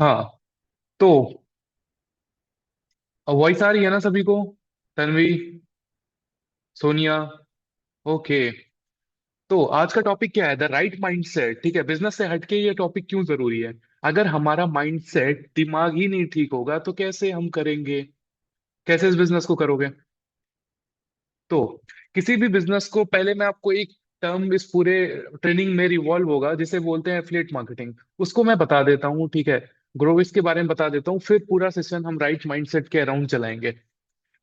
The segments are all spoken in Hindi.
हाँ। तो वॉइस आ रही है ना सभी को? तन्वी, सोनिया। ओके। तो आज का टॉपिक क्या है? The right mindset. ठीक है, बिजनेस से हटके ये टॉपिक क्यों जरूरी है? अगर हमारा माइंडसेट, दिमाग ही नहीं ठीक होगा तो कैसे हम करेंगे? कैसे इस बिजनेस को करोगे? तो किसी भी बिजनेस को पहले मैं आपको एक टर्म इस पूरे ट्रेनिंग में रिवॉल्व होगा जिसे बोलते हैं एफिलिएट मार्केटिंग, उसको मैं बता देता हूँ। ठीक है, ग्रोविक्स के बारे में बता देता हूँ, फिर पूरा सेशन हम राइट माइंडसेट के अराउंड चलाएंगे।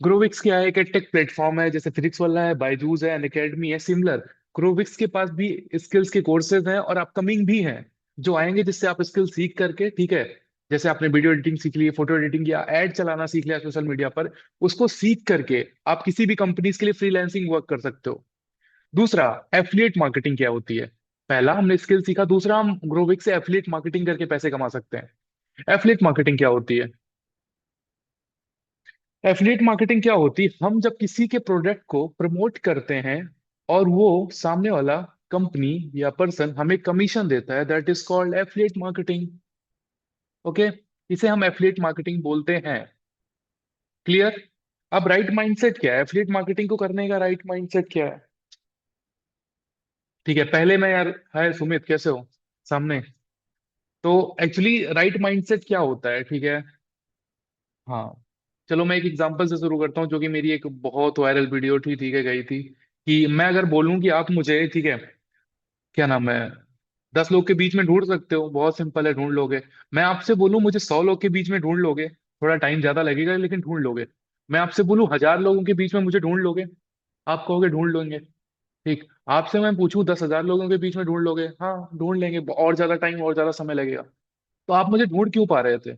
ग्रोविक्स क्या है? एक टेक प्लेटफॉर्म है, जैसे फिजिक्स वाला है, बायजूस है, अनअकैडमी है, सिमिलर। ग्रोविक्स के पास भी स्किल्स के कोर्सेज हैं और अपकमिंग भी हैं जो आएंगे, जिससे आप स्किल सीख करके, ठीक है, जैसे आपने वीडियो एडिटिंग सीख ली, फोटो एडिटिंग या एड चलाना सीख लिया सोशल मीडिया पर, उसको सीख करके आप किसी भी कंपनीज के लिए फ्रीलांसिंग वर्क कर सकते हो। दूसरा, एफिलिएट मार्केटिंग क्या होती है? पहला हमने स्किल सीखा, दूसरा हम ग्रोविक्स से एफिलिएट मार्केटिंग करके पैसे कमा सकते हैं। एफिलिएट मार्केटिंग क्या होती है? एफिलिएट मार्केटिंग क्या होती है? हम जब किसी के प्रोडक्ट को प्रमोट करते हैं और वो सामने वाला कंपनी या पर्सन हमें कमीशन देता है, that is called affiliate marketing. Okay, इसे हम एफिलिएट मार्केटिंग बोलते हैं। क्लियर? अब राइट माइंडसेट क्या है? एफिलिएट मार्केटिंग को करने का राइट माइंडसेट क्या है? ठीक है, पहले मैं यार, हाय सुमित, कैसे हो? सामने। तो एक्चुअली राइट माइंडसेट क्या होता है, ठीक है? हाँ, चलो मैं एक एग्जांपल से शुरू करता हूँ, जो कि मेरी एक बहुत वायरल वीडियो थी, ठीक है, गई थी। कि मैं अगर बोलूं कि आप मुझे, ठीक है, क्या नाम है, 10 लोग के बीच में ढूंढ सकते हो, बहुत सिंपल है, ढूंढ लोगे। मैं आपसे बोलूं मुझे 100 लोग के बीच में ढूंढ लोगे, थोड़ा टाइम ज्यादा लगेगा लेकिन ढूंढ लोगे। मैं आपसे बोलूं 1000 लोगों के बीच में मुझे ढूंढ लोगे, आप कहोगे ढूंढ लेंगे। ठीक, आपसे मैं पूछूं 10,000 लोगों के बीच में ढूंढ लोगे? हाँ, ढूंढ लेंगे, और ज्यादा टाइम और ज्यादा समय लगेगा। तो आप मुझे ढूंढ क्यों पा रहे थे?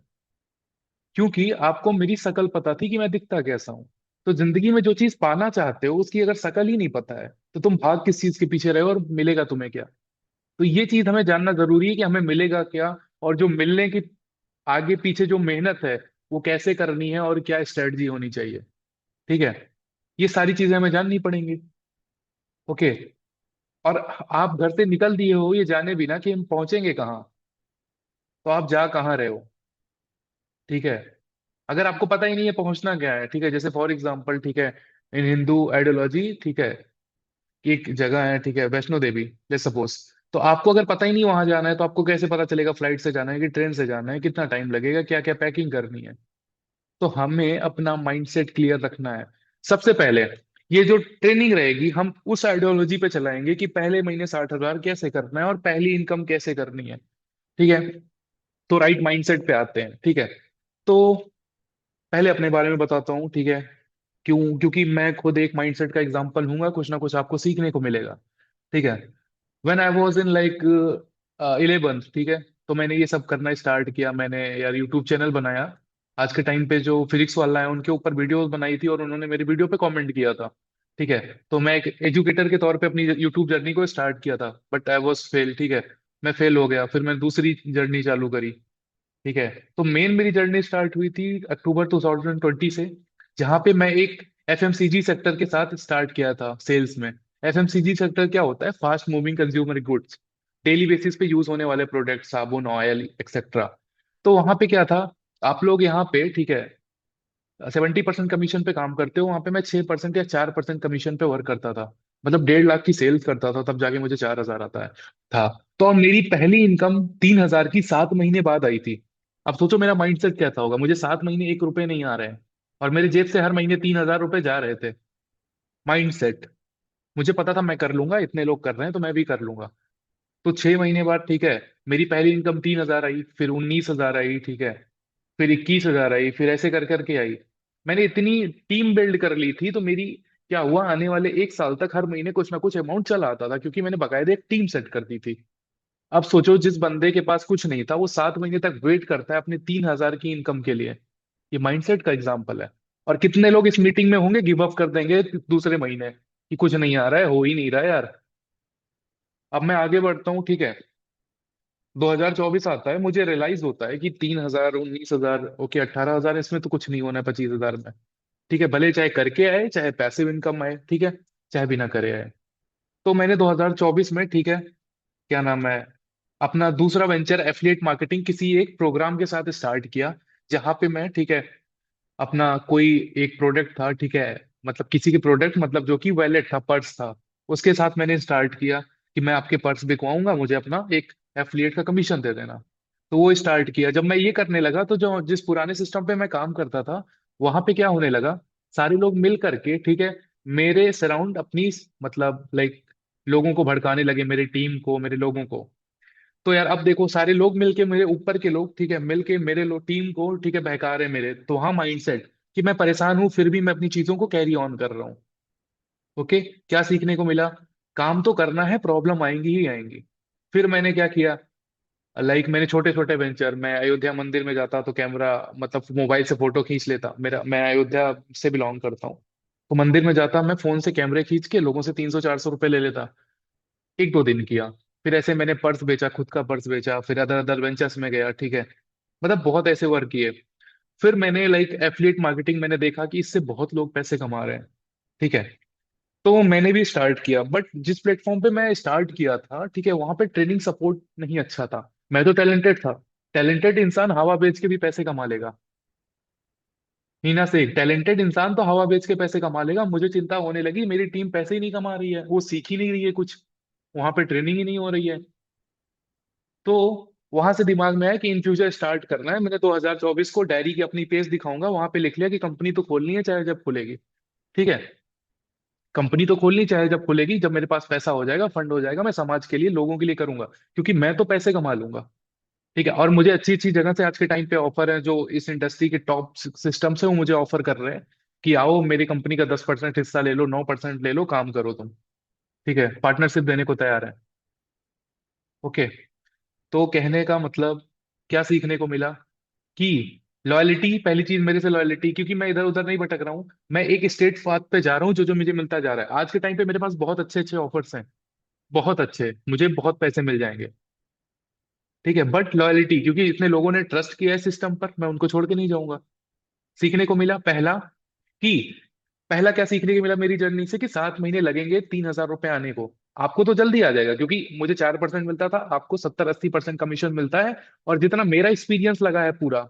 क्योंकि आपको मेरी शक्ल पता थी कि मैं दिखता कैसा हूं। तो जिंदगी में जो चीज पाना चाहते हो उसकी अगर शक्ल ही नहीं पता है, तो तुम भाग किस चीज के पीछे रहे हो और मिलेगा तुम्हें क्या? तो ये चीज हमें जानना जरूरी है कि हमें मिलेगा क्या, और जो मिलने की आगे पीछे जो मेहनत है वो कैसे करनी है और क्या स्ट्रेटजी होनी चाहिए। ठीक है, ये सारी चीजें हमें जाननी पड़ेंगी। ओके। और आप घर से निकल दिए हो ये जाने बिना कि हम पहुंचेंगे कहाँ, तो आप जा कहाँ रहे हो? ठीक है, अगर आपको पता ही नहीं है पहुंचना क्या है, ठीक है, जैसे फॉर एग्जाम्पल, ठीक है, इन हिंदू आइडियोलॉजी, ठीक है, कि एक जगह है, ठीक है, वैष्णो देवी, लेट्स सपोज। तो आपको अगर पता ही नहीं वहां जाना है, तो आपको कैसे पता चलेगा फ्लाइट से जाना है कि ट्रेन से जाना है, कितना टाइम लगेगा, क्या क्या पैकिंग करनी है? तो हमें अपना माइंडसेट क्लियर रखना है। सबसे पहले ये जो ट्रेनिंग रहेगी, हम उस आइडियोलॉजी पे चलाएंगे कि पहले महीने 60,000 कैसे करना है और पहली इनकम कैसे करनी है। ठीक है, तो राइट माइंडसेट पे आते हैं। ठीक है, तो पहले अपने बारे में बताता हूँ, ठीक है, क्यों? क्योंकि मैं खुद एक माइंडसेट का एग्जांपल हूंगा, कुछ ना कुछ आपको सीखने को मिलेगा। ठीक है, when I was in like 11th, ठीक है, तो मैंने ये सब करना स्टार्ट किया। मैंने यार यूट्यूब चैनल बनाया। आज के टाइम पे जो फिजिक्स वाला है उनके ऊपर वीडियोस बनाई थी और उन्होंने मेरी वीडियो पे कमेंट किया था। ठीक है, तो मैं एक एजुकेटर के तौर पे अपनी यूट्यूब जर्नी को स्टार्ट किया था, बट आई वाज फेल। ठीक है, मैं फेल हो गया, फिर मैंने दूसरी जर्नी चालू करी। ठीक है, तो मेन मेरी जर्नी स्टार्ट हुई थी अक्टूबर 2020 से, जहां पे मैं एक एफएमसीजी सेक्टर के साथ स्टार्ट किया था सेल्स में। एफएमसीजी सेक्टर क्या होता है? Fast moving consumer goods, daily basis पे यूज होने वाले प्रोडक्ट, साबुन, ऑयल, एक्सेट्रा। तो वहां पे क्या था, आप लोग यहाँ पे, ठीक है, 70% कमीशन पे काम करते हो, वहां पे मैं 6% या 4% कमीशन पे वर्क करता था। मतलब 1.5 लाख की सेल्स करता था, तब जाके मुझे 4,000 आता है था। तो अब मेरी पहली इनकम 3,000 की 7 महीने बाद आई थी। अब सोचो मेरा माइंडसेट क्या था होगा, मुझे 7 महीने 1 रुपए नहीं आ रहे हैं और मेरे जेब से हर महीने 3,000 रुपए जा रहे थे। माइंडसेट, मुझे पता था मैं कर लूंगा, इतने लोग कर रहे हैं तो मैं भी कर लूंगा। तो 6 महीने बाद, ठीक है, मेरी पहली इनकम 3,000 आई, फिर 19,000 आई, ठीक है, फिर 21,000 आई, फिर ऐसे कर करके आई। मैंने इतनी टीम बिल्ड कर ली थी, तो मेरी क्या हुआ, आने वाले 1 साल तक हर महीने कुछ ना कुछ अमाउंट चला आता था, क्योंकि मैंने बकायदे एक टीम सेट कर दी थी। अब सोचो, जिस बंदे के पास कुछ नहीं था वो 7 महीने तक वेट करता है अपने 3,000 की इनकम के लिए। ये माइंडसेट का एग्जाम्पल है। और कितने लोग इस मीटिंग में होंगे गिव अप कर देंगे दूसरे महीने कि कुछ नहीं आ रहा है, हो ही नहीं रहा है यार। अब मैं आगे बढ़ता हूँ, ठीक है, 2024 आता है, मुझे रियलाइज होता है कि 3,000, 19,000, ओके, 18,000, इसमें तो कुछ नहीं होना है 25,000 में। ठीक है, भले चाहे करके आए, चाहे पैसिव इनकम आए, ठीक है, चाहे बिना करे आए। तो मैंने 2024 में, ठीक है, क्या नाम है, अपना दूसरा वेंचर एफिलिएट मार्केटिंग किसी एक प्रोग्राम के साथ स्टार्ट किया, जहां पे मैं, ठीक है, अपना कोई एक प्रोडक्ट था, ठीक है, मतलब किसी के प्रोडक्ट, मतलब जो कि वैलेट था, पर्स था, उसके साथ मैंने स्टार्ट किया कि मैं आपके पर्स बिकवाऊंगा, मुझे अपना एक एफिलिएट का कमीशन दे देना। तो वो स्टार्ट किया। जब मैं ये करने लगा तो जो जिस पुराने सिस्टम पे मैं काम करता था, वहां पे क्या होने लगा, सारे लोग मिल करके, ठीक है, मेरे सराउंड अपनी, मतलब लाइक, लोगों को भड़काने लगे, मेरी टीम को, मेरे लोगों को। तो यार अब देखो, सारे लोग मिलके, मेरे ऊपर के लोग, ठीक है, मिलके मेरे लोग टीम को, ठीक है, बहका रहे हैं मेरे। तो हाँ, माइंडसेट कि मैं परेशान हूं फिर भी मैं अपनी चीजों को कैरी ऑन कर रहा हूँ। ओके, क्या सीखने को मिला? काम तो करना है, प्रॉब्लम आएंगी ही आएंगी। फिर मैंने क्या किया, लाइक मैंने छोटे छोटे वेंचर, मैं अयोध्या मंदिर में जाता तो कैमरा, मतलब मोबाइल से फोटो खींच लेता, मेरा, मैं अयोध्या से बिलोंग करता हूँ। तो मंदिर में जाता, मैं फोन से कैमरे खींच के लोगों से 300 400 रुपए ले लेता। एक दो दिन किया। फिर ऐसे मैंने पर्स बेचा, खुद का पर्स बेचा, फिर अदर अदर वेंचर्स में गया, ठीक है, मतलब बहुत ऐसे वर्क किए। फिर मैंने लाइक एफिलिएट मार्केटिंग, मैंने देखा कि इससे बहुत लोग पैसे कमा रहे हैं, ठीक है। तो मैंने भी स्टार्ट किया, बट जिस प्लेटफॉर्म पे मैं स्टार्ट किया था, ठीक है, वहां पे ट्रेनिंग सपोर्ट नहीं अच्छा था। मैं तो टैलेंटेड था। टैलेंटेड इंसान हवा बेच के भी पैसे कमा लेगा। हीना से, टैलेंटेड इंसान तो हवा बेच के पैसे कमा लेगा। मुझे चिंता होने लगी, मेरी टीम पैसे ही नहीं कमा रही है, वो सीख ही नहीं रही है कुछ, वहां पे ट्रेनिंग ही नहीं हो रही है। तो वहां से दिमाग में आया कि इन फ्यूचर स्टार्ट करना है। मैंने 2024 को डायरी की अपनी पेज दिखाऊंगा, वहां पे लिख लिया कि कंपनी तो खोलनी है चाहे जब खुलेगी, ठीक है। कंपनी तो खोलनी चाहे जब खुलेगी, जब मेरे पास पैसा हो जाएगा, फंड हो जाएगा, मैं समाज के लिए, लोगों के लिए करूंगा, क्योंकि मैं तो पैसे कमा लूंगा, ठीक है। और मुझे अच्छी अच्छी जगह से आज के टाइम पे ऑफर है, जो इस इंडस्ट्री के टॉप सिस्टम से, वो मुझे ऑफर कर रहे हैं कि आओ मेरी कंपनी का 10% हिस्सा ले लो, 9% ले लो, काम करो तुम, ठीक है, पार्टनरशिप देने को तैयार है। ओके। तो कहने का मतलब, क्या सीखने को मिला कि लॉयलिटी, पहली चीज मेरे से लॉयलिटी, क्योंकि मैं इधर उधर नहीं भटक रहा हूँ, मैं एक स्ट्रेट पाथ पे जा रहा हूँ, जो जो मुझे मिलता जा रहा है। आज के टाइम पे मेरे पास बहुत अच्छे अच्छे ऑफर्स हैं, बहुत अच्छे, मुझे बहुत पैसे मिल जाएंगे, ठीक है, बट लॉयलिटी, क्योंकि इतने लोगों ने ट्रस्ट किया है सिस्टम पर, मैं उनको छोड़ के नहीं जाऊंगा। सीखने को मिला पहला कि, पहला क्या सीखने को मिला मेरी जर्नी से, कि 7 महीने लगेंगे 3,000 रुपए आने को। आपको तो जल्दी आ जाएगा, क्योंकि मुझे 4% मिलता था, आपको 70 80% कमीशन मिलता है। और जितना मेरा एक्सपीरियंस लगा है पूरा,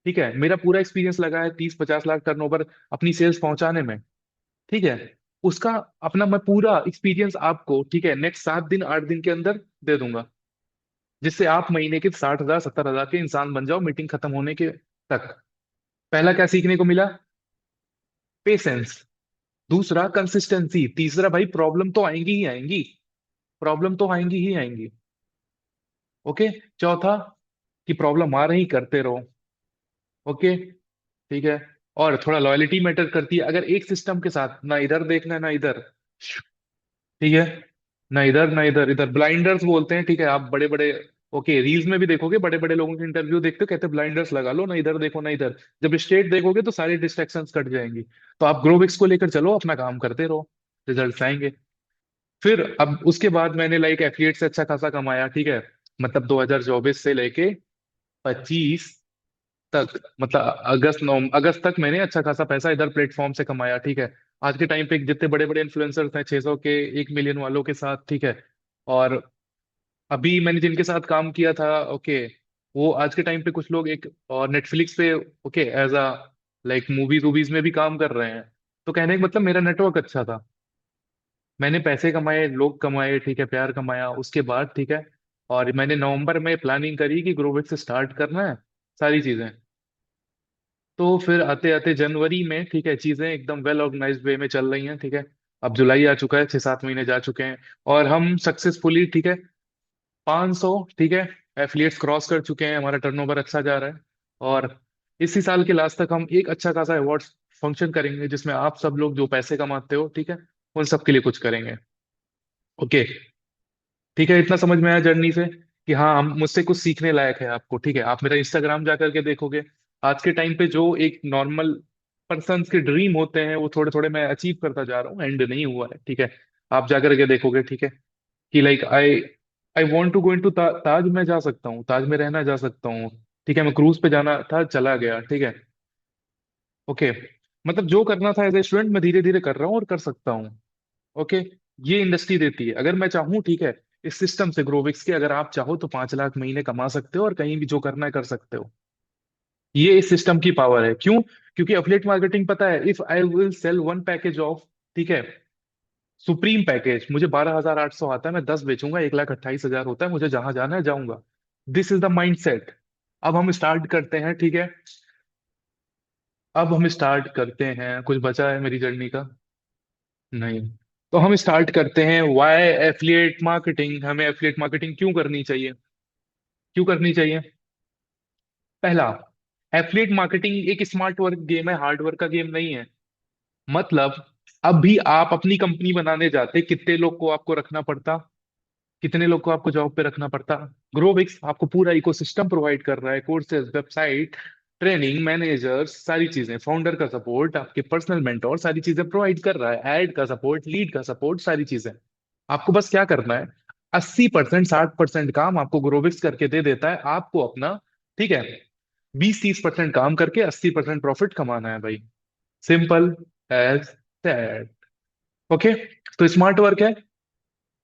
ठीक है, मेरा पूरा एक्सपीरियंस लगा है 30 50 लाख टर्नओवर अपनी सेल्स पहुंचाने में, ठीक है, उसका अपना मैं पूरा एक्सपीरियंस आपको, ठीक है, नेक्स्ट 7 दिन 8 दिन के अंदर दे दूंगा, जिससे आप महीने के 60,000 70,000 के इंसान बन जाओ मीटिंग खत्म होने के तक। पहला क्या सीखने को मिला? पेशेंस। दूसरा कंसिस्टेंसी। तीसरा भाई, प्रॉब्लम तो आएंगी ही आएंगी, प्रॉब्लम तो आएंगी ही आएंगी। ओके। चौथा, कि प्रॉब्लम आ रही, करते रहो। ओके, ठीक है। और थोड़ा लॉयलिटी मैटर करती है, अगर एक सिस्टम के साथ ना इधर देखना ना इधर, ठीक है, ना इधर ना इधर, इधर ब्लाइंडर्स बोलते हैं, ठीक है, आप बड़े बड़े, ओके, रील्स में भी देखोगे, बड़े बड़े लोगों के इंटरव्यू देखते हो, कहते हैं ब्लाइंडर्स लगा लो, ना इधर देखो ना इधर। जब स्ट्रेट देखोगे तो सारी डिस्ट्रैक्शंस कट जाएंगी। तो आप ग्रोविक्स को लेकर चलो, अपना काम करते रहो, रिजल्ट आएंगे। फिर अब उसके बाद मैंने लाइक एफिलिएट से अच्छा खासा कमाया, ठीक है, मतलब 2024 से लेके 25 तक, मतलब अगस्त नौ अगस्त तक मैंने अच्छा खासा पैसा इधर प्लेटफॉर्म से कमाया, ठीक है। आज के टाइम पे जितने बड़े बड़े इन्फ्लुएंसर्स हैं, 600 के, 1 मिलियन वालों के साथ, ठीक है। और अभी मैंने जिनके साथ काम किया था, ओके, वो आज के टाइम पे कुछ लोग एक और नेटफ्लिक्स पे, okay, as a like movies वूवीज में भी काम कर रहे हैं। तो कहने का मतलब, मेरा नेटवर्क अच्छा था, मैंने पैसे कमाए, लोग कमाए, ठीक है, प्यार कमाया उसके बाद, ठीक है। और मैंने नवंबर में प्लानिंग करी कि ग्रोविक से स्टार्ट करना है सारी चीजें। तो फिर आते आते जनवरी में, ठीक है, चीजें एकदम वेल ऑर्गेनाइज्ड वे में चल रही हैं, ठीक है। अब जुलाई आ चुका है, 6 7 महीने जा चुके हैं, और हम सक्सेसफुली, ठीक है, 500, ठीक है, एफिलिएट्स क्रॉस कर चुके हैं, हमारा टर्नओवर अच्छा जा रहा है। और इसी साल के लास्ट तक हम एक अच्छा खासा अवार्ड फंक्शन करेंगे, जिसमें आप सब लोग जो पैसे कमाते हो, ठीक है, उन सब के लिए कुछ करेंगे। ओके, ठीक है, इतना समझ में आया जर्नी से कि हाँ, हम मुझसे कुछ सीखने लायक है आपको, ठीक है। आप मेरा इंस्टाग्राम जा करके देखोगे, आज के टाइम पे जो एक नॉर्मल पर्सन के ड्रीम होते हैं, वो थोड़े थोड़े मैं अचीव करता जा रहा हूँ, एंड नहीं हुआ है, ठीक है। आप जा करके देखोगे, ठीक है, कि like I I want to go in to Taj में जा सकता हूँ, ताज में रहना जा सकता हूँ, ठीक है, मैं क्रूज पे जाना था, चला गया, ठीक है। ओके, मतलब जो करना था एज ए स्टूडेंट, मैं धीरे धीरे कर रहा हूँ और कर सकता हूँ। ओके, ये इंडस्ट्री देती है, अगर मैं चाहूँ, ठीक है, इस सिस्टम से ग्रोविक्स के अगर आप चाहो तो 5 लाख महीने कमा सकते हो और कहीं भी जो करना है कर सकते हो। ये इस सिस्टम की पावर है। क्यों? क्योंकि अफिलिएट मार्केटिंग पता है, if I will sell one package of, ठीक है, सुप्रीम पैकेज, मुझे 12,800 आता है, मैं 10 बेचूंगा, 1,28,000 होता है, मुझे जहां जाना है जाऊंगा। This is the mind set. अब हम स्टार्ट करते हैं, ठीक है। अब हम स्टार्ट करते हैं, कुछ बचा है मेरी जर्नी का? नहीं। तो हम स्टार्ट करते हैं, वाई एफिलिएट मार्केटिंग, हमें एफिलिएट मार्केटिंग क्यों करनी चाहिए? क्यों करनी चाहिए? पहला, एफिलिएट मार्केटिंग एक स्मार्ट वर्क गेम है, हार्ड वर्क का गेम नहीं है। मतलब अब भी आप अपनी कंपनी बनाने जाते, कितने लोग को आपको रखना पड़ता? कितने लोग को आपको जॉब पे रखना पड़ता? ग्रोविक्स आपको पूरा इकोसिस्टम प्रोवाइड कर रहा है, कोर्सेज, वेबसाइट, ट्रेनिंग, मैनेजर्स, सारी चीजें, फाउंडर का सपोर्ट, आपके पर्सनल मेंटोर, सारी चीजें प्रोवाइड कर रहा है, एड का सपोर्ट, लीड का सपोर्ट, सारी चीजें। आपको बस क्या करना है, 80% 60% काम आपको ग्रोविक्स करके दे देता है, आपको अपना, ठीक है, 20-30% काम करके 80% प्रॉफिट कमाना है भाई। Simple as that. ओके। तो स्मार्ट वर्क है।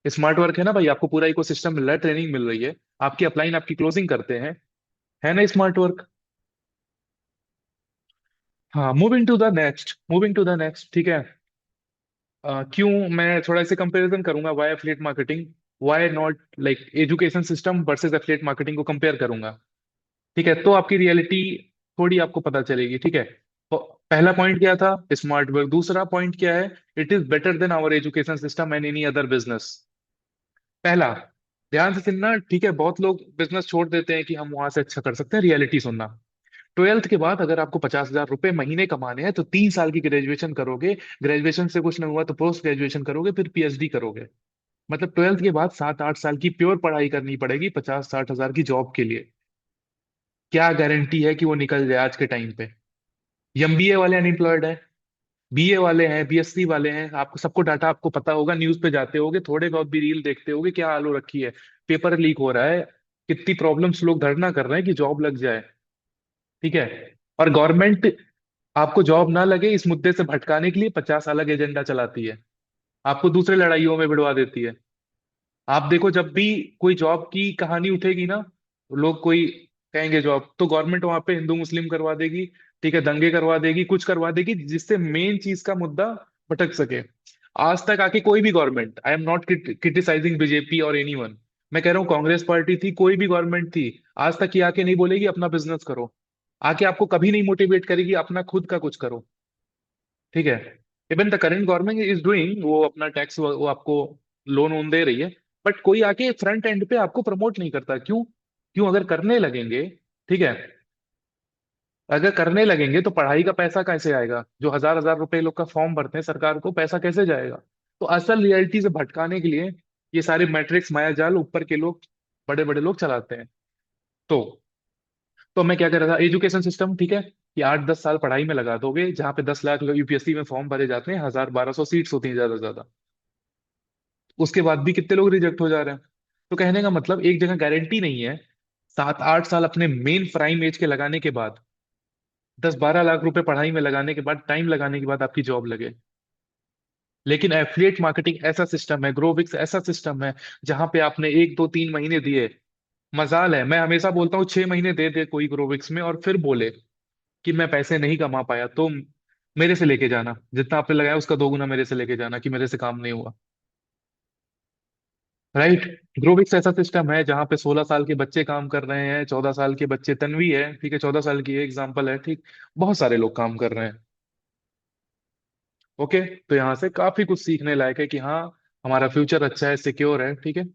स्मार्ट वर्क है ना भाई, आपको पूरा इकोसिस्टम मिल रहा है, ट्रेनिंग मिल रही है, आपकी अपलाइन आपकी क्लोजिंग करते हैं, है ना स्मार्ट वर्क? हाँ, मूविंग टू द नेक्स्ट, ठीक है। क्यों? मैं थोड़ा इसे कंपैरिजन करूंगा, why affiliate marketing, why not like education system versus affiliate marketing को कंपेयर करूंगा। ठीक है, तो आपकी रियलिटी थोड़ी आपको पता चलेगी, ठीक है। तो पहला पॉइंट क्या था? Smart work. दूसरा पॉइंट क्या है? It is better than our education system and any other business. पहला, ध्यान से सुनना, ठीक है, बहुत लोग बिजनेस छोड़ देते हैं कि हम वहां से अच्छा कर सकते हैं, रियलिटी सुनना। 12th के बाद अगर आपको 50,000 रुपए महीने कमाने हैं तो 3 साल की ग्रेजुएशन करोगे, ग्रेजुएशन से कुछ नहीं हुआ तो पोस्ट ग्रेजुएशन करोगे, फिर पीएचडी करोगे। मतलब 12th के बाद 7-8 साल की प्योर पढ़ाई करनी पड़ेगी 50-60 हजार की जॉब के लिए। क्या गारंटी है कि वो निकल जाए आज के टाइम पे? एमबीए वाले अनएम्प्लॉयड है, बीए वाले हैं, बीएससी वाले हैं, आपको सबको डाटा आपको पता होगा, न्यूज पे जाते होगे, थोड़े बहुत भी रील देखते होगे, क्या हाल हो रखी है, पेपर लीक हो रहा है, कितनी प्रॉब्लम्स, लोग धरना कर रहे हैं कि जॉब लग जाए, ठीक है। और गवर्नमेंट आपको जॉब ना लगे इस मुद्दे से भटकाने के लिए 50 अलग एजेंडा चलाती है, आपको दूसरे लड़ाइयों में भिड़वा देती है। आप देखो, जब भी कोई जॉब की कहानी उठेगी ना, लोग कोई कहेंगे जॉब, तो गवर्नमेंट वहां पे हिंदू मुस्लिम करवा देगी, ठीक है, दंगे करवा देगी, कुछ करवा देगी, जिससे मेन चीज का मुद्दा भटक सके। आज तक आके कोई भी government, I am not criticising BJP और एनीवन, मैं कह रहा हूँ कांग्रेस पार्टी थी, कोई भी गवर्नमेंट थी, आज तक ये आके नहीं बोलेगी अपना बिजनेस करो, आके आपको कभी नहीं मोटिवेट करेगी अपना खुद का कुछ करो, ठीक है। Even the current government is doing, वो अपना टैक्स वो आपको लोन वोन दे रही है, बट कोई आके फ्रंट एंड पे आपको प्रमोट नहीं करता। क्यों? क्यों? अगर करने लगेंगे, ठीक है, अगर करने लगेंगे तो पढ़ाई का पैसा कैसे आएगा? जो हजार हजार रुपए लोग का फॉर्म भरते हैं सरकार को, पैसा कैसे जाएगा? तो असल रियलिटी से भटकाने के लिए ये सारे मैट्रिक्स माया जाल ऊपर के लोग, बड़े बड़े लोग चलाते हैं। तो तो मैं क्या कर रहा था, एजुकेशन सिस्टम, ठीक है, कि 8-10 साल पढ़ाई में लगा दोगे, जहाँ पे 10 लाख यूपीएससी में फॉर्म भरे जाते हैं, 1,000-1,200 सीट्स होती हैं ज्यादा से ज्यादा, उसके बाद भी कितने लोग रिजेक्ट हो जा रहे हैं। तो कहने का मतलब, एक जगह गारंटी नहीं है, 7-8 साल अपने मेन प्राइम एज के लगाने के बाद, 10-12 लाख रुपए पढ़ाई में लगाने के बाद, टाइम लगाने के बाद आपकी जॉब लगे। लेकिन एफिलिएट मार्केटिंग ऐसा सिस्टम है, ग्रोविक्स ऐसा सिस्टम है, जहां पे आपने 1 2 3 महीने दिए, मजाल है, मैं हमेशा बोलता हूँ 6 महीने दे दे कोई ग्रोविक्स में और फिर बोले कि मैं पैसे नहीं कमा पाया, तो मेरे से लेके जाना, जितना आपने लगाया उसका 2 गुना मेरे से लेके जाना, कि मेरे से काम नहीं हुआ। राइट। ग्रोविक्स ऐसा सिस्टम है जहाँ पे 16 साल के बच्चे काम कर रहे हैं, 14 साल के बच्चे, तन्वी है, ठीक है, 14 साल की एग्जाम्पल है, ठीक, बहुत सारे लोग काम कर रहे हैं। ओके। तो यहाँ से काफी कुछ सीखने लायक है कि हाँ, हमारा फ्यूचर अच्छा है, सिक्योर है, ठीक है।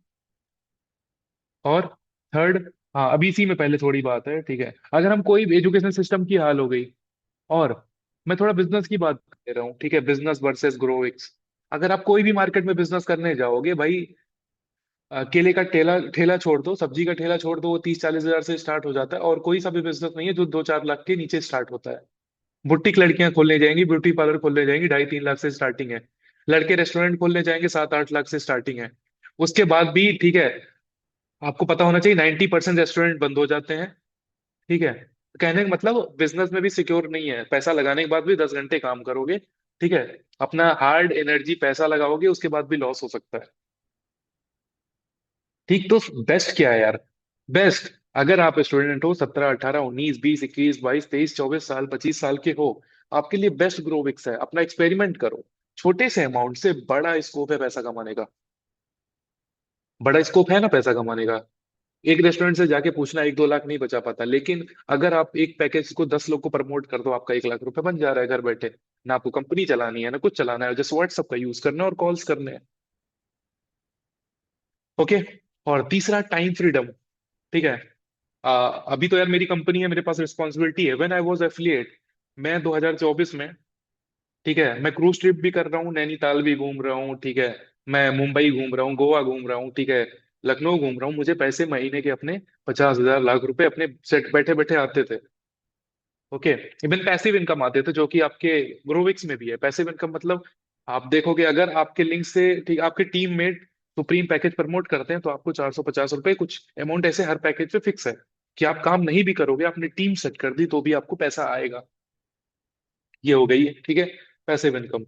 और थर्ड, हाँ, अभी इसी में पहले थोड़ी बात है, ठीक है, अगर हम कोई एजुकेशन सिस्टम की हाल हो गई, और मैं थोड़ा बिजनेस की बात कर रहा हूँ, ठीक है, बिजनेस वर्सेस ग्रोविक्स। अगर आप कोई भी मार्केट में बिजनेस करने जाओगे भाई, केले का ठेला ठेला छोड़ दो, सब्जी का ठेला छोड़ दो, वो 30-40 हजार से स्टार्ट हो जाता है, और कोई सा भी बिजनेस नहीं है जो 2-4 लाख के नीचे स्टार्ट होता है। बुटीक लड़कियां खोलने जाएंगी, ब्यूटी पार्लर खोलने जाएंगी, 2.5-3 लाख से स्टार्टिंग है। लड़के रेस्टोरेंट खोलने जाएंगे, 7-8 लाख से स्टार्टिंग है। उसके बाद भी, ठीक है, आपको पता होना चाहिए 90% रेस्टोरेंट बंद हो जाते हैं, ठीक है। कहने का मतलब, बिजनेस में भी सिक्योर नहीं है, पैसा लगाने के बाद भी 10 घंटे काम करोगे, ठीक है, अपना हार्ड एनर्जी पैसा लगाओगे, उसके बाद भी लॉस हो सकता है। ठीक, तो बेस्ट क्या है यार? बेस्ट, अगर आप स्टूडेंट हो, 17 18 19 20 21 22 23 24 साल 25 साल के हो, आपके लिए बेस्ट ग्रोविक्स है। अपना एक्सपेरिमेंट करो। छोटे से अमाउंट से बड़ा स्कोप है पैसा कमाने का। बड़ा स्कोप है ना पैसा कमाने का। एक रेस्टोरेंट से जाके पूछना 1 2 लाख नहीं बचा पाता, लेकिन अगर आप एक पैकेज को 10 लोग को प्रमोट कर दो, आपका 1 लाख रुपए बन जा रहा है घर बैठे। ना आपको कंपनी चलानी है, ना कुछ चलाना है, जस्ट व्हाट्सएप का यूज करना है और कॉल्स करने हैं। ओके। और तीसरा, टाइम फ्रीडम। ठीक है। अभी तो यार मेरी कंपनी है, मेरे पास रिस्पॉन्सिबिलिटी है। व्हेन आई वाज एफिलिएट, मैं 2024 में, ठीक है, मैं क्रूज ट्रिप भी कर रहा हूँ, नैनीताल भी घूम रहा हूँ, ठीक है, मैं मुंबई घूम रहा हूँ, गोवा घूम रहा हूँ, ठीक है, लखनऊ घूम रहा हूँ। मुझे पैसे महीने के अपने 50 हजार लाख रुपए अपने सेट बैठे बैठे आते थे। ओके। इवन पैसिव इनकम आते थे, जो कि आपके ग्रोविक्स में भी है। पैसिव इनकम मतलब, आप देखोगे अगर आपके लिंक से, ठीक, आपके team mate supreme package promote करते हैं, तो आपको 450 रुपए कुछ अमाउंट ऐसे हर पैकेज पे फिक्स है, कि आप काम नहीं भी करोगे, आपने टीम सेट कर दी तो भी आपको पैसा आएगा। ये हो गई, ठीक है, पैसिव इनकम।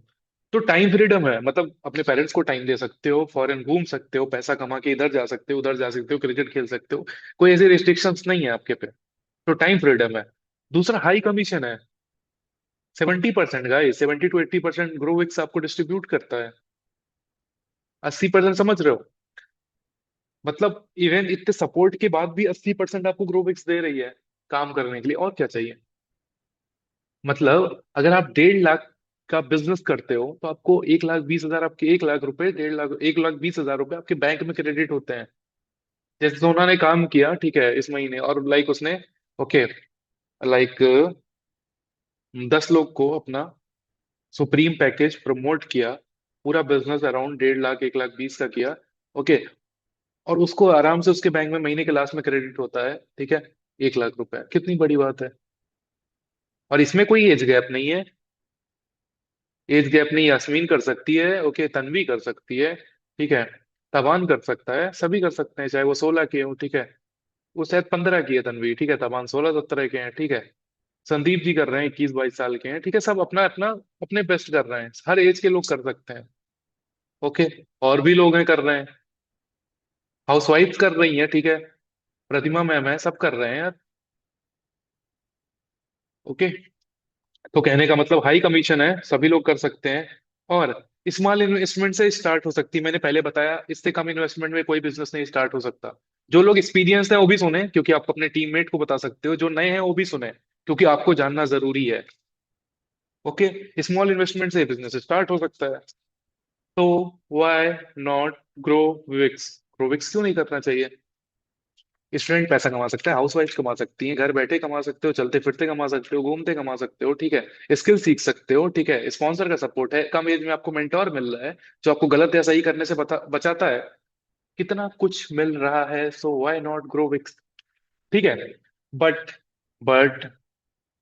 तो टाइम फ्रीडम है, मतलब अपने पेरेंट्स को टाइम दे सकते हो, फॉरेन घूम सकते हो, पैसा कमा के इधर जा सकते हो, उधर जा सकते हो, क्रिकेट खेल सकते हो। कोई ऐसी रिस्ट्रिक्शंस नहीं है आपके पे। तो टाइम फ्रीडम है। दूसरा, हाई कमीशन है। 70% गाइस, 70 to 80% ग्रोविक्स आपको डिस्ट्रीब्यूट करता है। 80% समझ रहे हो? मतलब इवन इतने सपोर्ट के बाद भी 80% आपको ग्रोविक्स दे रही है काम करने के लिए, और क्या चाहिए? मतलब अगर आप 1.5 लाख का बिजनेस करते हो, तो आपको 1 लाख 20 हजार, आपके 1 लाख रुपए, 1.5 लाख, 1 लाख 20 हजार रुपए आपके बैंक में क्रेडिट होते हैं। जैसे सोना ने काम किया, ठीक है, इस महीने, और लाइक उसने, ओके, लाइक 10 लोग को अपना सुप्रीम पैकेज प्रमोट किया। पूरा बिजनेस अराउंड 1.5 लाख 1 लाख 20 का किया। ओके। और उसको आराम से उसके बैंक में महीने के लास्ट में क्रेडिट होता है, ठीक है, 1 लाख रुपए। कितनी बड़ी बात है। और इसमें कोई एज गैप नहीं है। एज गैप नहीं, यास्मीन कर सकती है, ओके, तन्वी कर सकती है, ठीक है, तबान कर सकता है, सभी कर सकते हैं, चाहे वो 16 के हो, ठीक है। वो शायद 15 की है तन्वी, ठीक है, तबान 16 17 के हैं, ठीक है। संदीप जी कर रहे हैं, 21 22 साल के हैं, ठीक है। सब अपना अपना अपने बेस्ट कर रहे हैं, हर एज के लोग कर सकते हैं। ओके। और भी लोग हैं कर रहे हैं। हाउस वाइफ कर रही हैं, ठीक है, प्रतिमा मैम है, सब कर रहे हैं यार। ओके। तो कहने का मतलब, हाई कमीशन है, सभी लोग कर सकते हैं। और स्मॉल इन्वेस्टमेंट से स्टार्ट हो सकती है। मैंने पहले बताया, इससे कम इन्वेस्टमेंट में कोई बिजनेस नहीं स्टार्ट हो सकता। जो लोग एक्सपीरियंस है वो भी सुने, क्योंकि आप अपने टीममेट को बता सकते हो। जो नए हैं वो भी सुने, क्योंकि आपको जानना जरूरी है। ओके। स्मॉल इन्वेस्टमेंट से बिजनेस स्टार्ट हो सकता है। तो why not Grow Vix? Grow Vix क्यों नहीं करना चाहिए? स्टूडेंट पैसा कमा सकता है, हाउस वाइफ कमा सकती है, घर बैठे कमा सकते हो, चलते फिरते कमा सकते हो, घूमते कमा सकते हो, ठीक है, स्किल सीख सकते हो, ठीक है, स्पॉन्सर का सपोर्ट है, कम एज में आपको मेंटोर मिल रहा है, जो आपको गलत या सही करने से बचाता है। कितना कुछ मिल रहा है, so why not Grow Vix? ठीक है। But but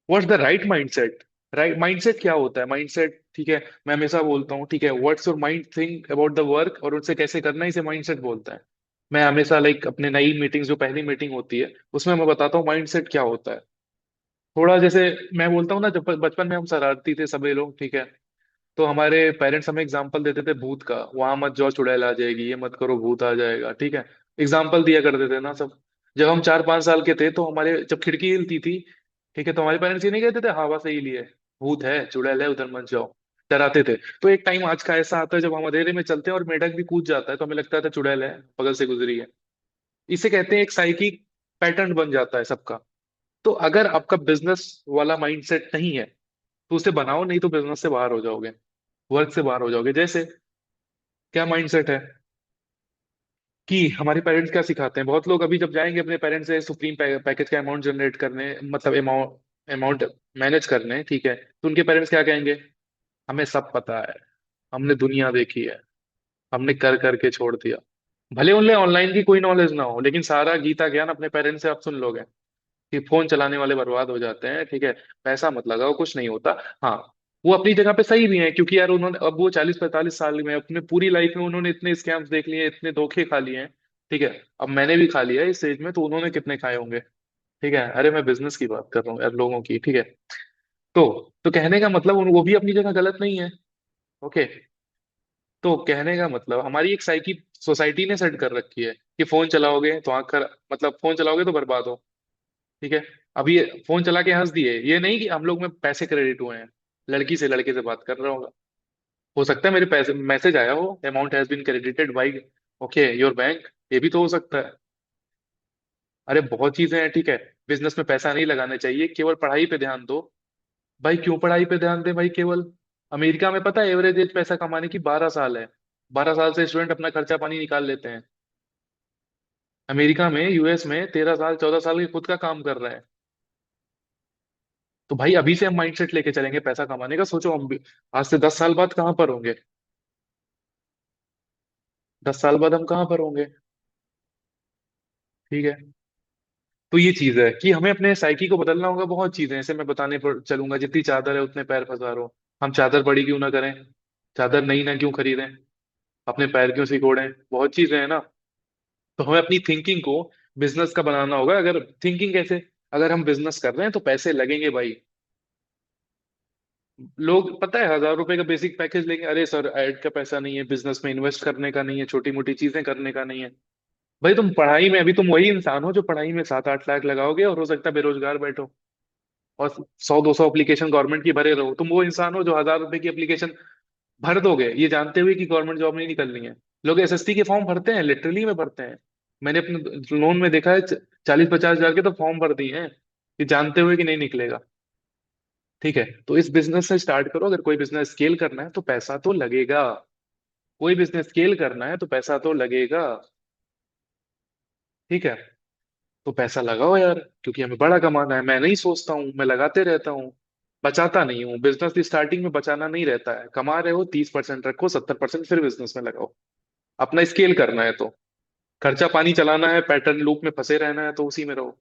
what's the right mindset? Right mindset क्या होता है? माइंडसेट, ठीक है, मैं हमेशा बोलता हूँ, ठीक है, what's your mind think about the work, और उनसे कैसे करना है, इसे माइंडसेट बोलता है। मैं हमेशा, लाइक, अपने नई मीटिंग्स, जो पहली मीटिंग होती है, उसमें मैं बताता हूँ माइंडसेट क्या होता है। थोड़ा जैसे मैं बोलता हूँ ना, जब बचपन में हम शरारती थे सभी लोग, ठीक है, तो हमारे पेरेंट्स हमें एग्जाम्पल देते थे भूत का, वहां मत जाओ चुड़ैल आ जाएगी, ये मत करो भूत आ जाएगा, ठीक है, एग्जाम्पल दिया करते थे ना सब। जब हम 4 5 साल के थे, तो हमारे जब खिड़की हिलती थी, ठीक है, तो हमारे पेरेंट्स ये नहीं कहते थे हवा से ही लिए, भूत है, चुड़ैल है, उधर मत जाओ, डराते थे। तो एक टाइम आज का ऐसा आता है, जब हम अंधेरे में चलते हैं और मेढक भी कूद जाता है, तो हमें लगता था चुड़ैल है, बगल से गुजरी है। इसे कहते हैं एक साइकिक पैटर्न बन जाता है सबका। तो अगर आपका बिजनेस वाला माइंडसेट नहीं है, तो उसे बनाओ, नहीं तो बिजनेस से बाहर हो जाओगे, वर्क से बाहर हो जाओगे। जैसे, क्या माइंडसेट है कि हमारे पेरेंट्स क्या सिखाते हैं? बहुत लोग अभी जब जाएंगे अपने पेरेंट्स से सुप्रीम पैकेज का अमाउंट जनरेट करने, मतलब अमाउंट अमाउंट मैनेज करने, ठीक है, तो उनके पेरेंट्स क्या कहेंगे? हमें सब पता है, हमने दुनिया देखी है, हमने कर करके छोड़ दिया। भले उन्हें ऑनलाइन की कोई नॉलेज ना हो, लेकिन सारा गीता ज्ञान अपने पेरेंट्स से आप सुन लोगे, कि फोन चलाने वाले बर्बाद हो जाते हैं, ठीक है, पैसा मत लगाओ, कुछ नहीं होता। हाँ, वो अपनी जगह पे सही भी है, क्योंकि यार उन्होंने, अब वो 40 45 साल में, अपने पूरी लाइफ में उन्होंने इतने स्कैम्स देख लिए, इतने धोखे खा लिए हैं, ठीक है। अब मैंने भी खा लिया है इस एज में, तो उन्होंने कितने खाए होंगे? ठीक है, अरे मैं बिजनेस की बात कर रहा हूँ यार, लोगों की, ठीक है। तो तो कहने का मतलब, वो भी अपनी जगह गलत नहीं है। ओके। तो कहने का मतलब, हमारी एक साइकी सोसाइटी ने सेट कर रखी है कि फोन चलाओगे तो मतलब फोन चलाओगे तो बर्बाद हो। ठीक है। अब ये फोन चला के हंस दिए, ये नहीं कि हम लोग में पैसे क्रेडिट हुए हैं, लड़की से बात कर रहा होगा, हो सकता है मेरे पैसे मैसेज आया हो, amount has been credited by, okay, your bank, ये भी तो हो सकता है। अरे बहुत चीजें हैं, ठीक है। बिजनेस में पैसा नहीं लगाना चाहिए, केवल पढ़ाई पे ध्यान दो। भाई क्यों पढ़ाई पे ध्यान दें भाई केवल? अमेरिका में पता है एवरेज एज पैसा कमाने की 12 साल है। 12 साल से स्टूडेंट अपना खर्चा पानी निकाल लेते हैं। अमेरिका में, यूएस में 13 साल 14 साल के खुद का काम कर रहे हैं। तो भाई अभी से हम माइंडसेट लेके चलेंगे पैसा कमाने का, सोचो हम भी आज से 10 साल बाद कहाँ पर होंगे। 10 साल बाद हम कहाँ पर होंगे। ठीक है। तो ये चीज है कि हमें अपने साइकी को बदलना होगा। बहुत चीजें ऐसे मैं बताने पर चलूंगा, जितनी चादर है उतने पैर पसारो। हम चादर बड़ी क्यों ना करें, चादर नई ना क्यों खरीदें, अपने पैर क्यों सिकोड़ें, बहुत चीजें हैं ना। तो हमें अपनी थिंकिंग को बिजनेस का बनाना होगा। अगर थिंकिंग कैसे, अगर हम बिजनेस कर रहे हैं तो पैसे लगेंगे भाई। लोग पता है 1000 रुपए का बेसिक पैकेज लेंगे, अरे सर ऐड का पैसा नहीं है, बिजनेस में इन्वेस्ट करने का नहीं है, छोटी मोटी चीजें करने का नहीं है। भाई तुम पढ़ाई में, अभी तुम वही इंसान हो जो पढ़ाई में 7-8 लाख लगाओगे और हो सकता है बेरोजगार बैठो, और 100-200 एप्लीकेशन गवर्नमेंट की भरे रहो। तुम वो इंसान हो जो 1000 रुपए की एप्लीकेशन भर दोगे ये जानते हुए कि गवर्नमेंट जॉब नहीं निकलनी है। लोग एसएससी के फॉर्म भरते हैं, लिटरली में भरते हैं। मैंने अपने लोन में देखा है, 40-50 हजार के तो फॉर्म भर दिए हैं, ये जानते हुए कि नहीं निकलेगा। ठीक है। तो इस बिजनेस से स्टार्ट करो। अगर कोई बिजनेस स्केल करना है तो पैसा तो लगेगा। कोई बिजनेस स्केल करना है तो पैसा तो लगेगा। ठीक है। तो पैसा लगाओ यार, क्योंकि हमें बड़ा कमाना है। मैं नहीं सोचता हूँ, मैं लगाते रहता हूँ, बचाता नहीं हूँ। बिजनेस की स्टार्टिंग में बचाना नहीं रहता है। कमा रहे हो 30% रखो, 70% फिर बिजनेस में लगाओ। अपना स्केल करना है तो खर्चा पानी चलाना है, पैटर्न लूप में फंसे रहना है तो उसी में रहो।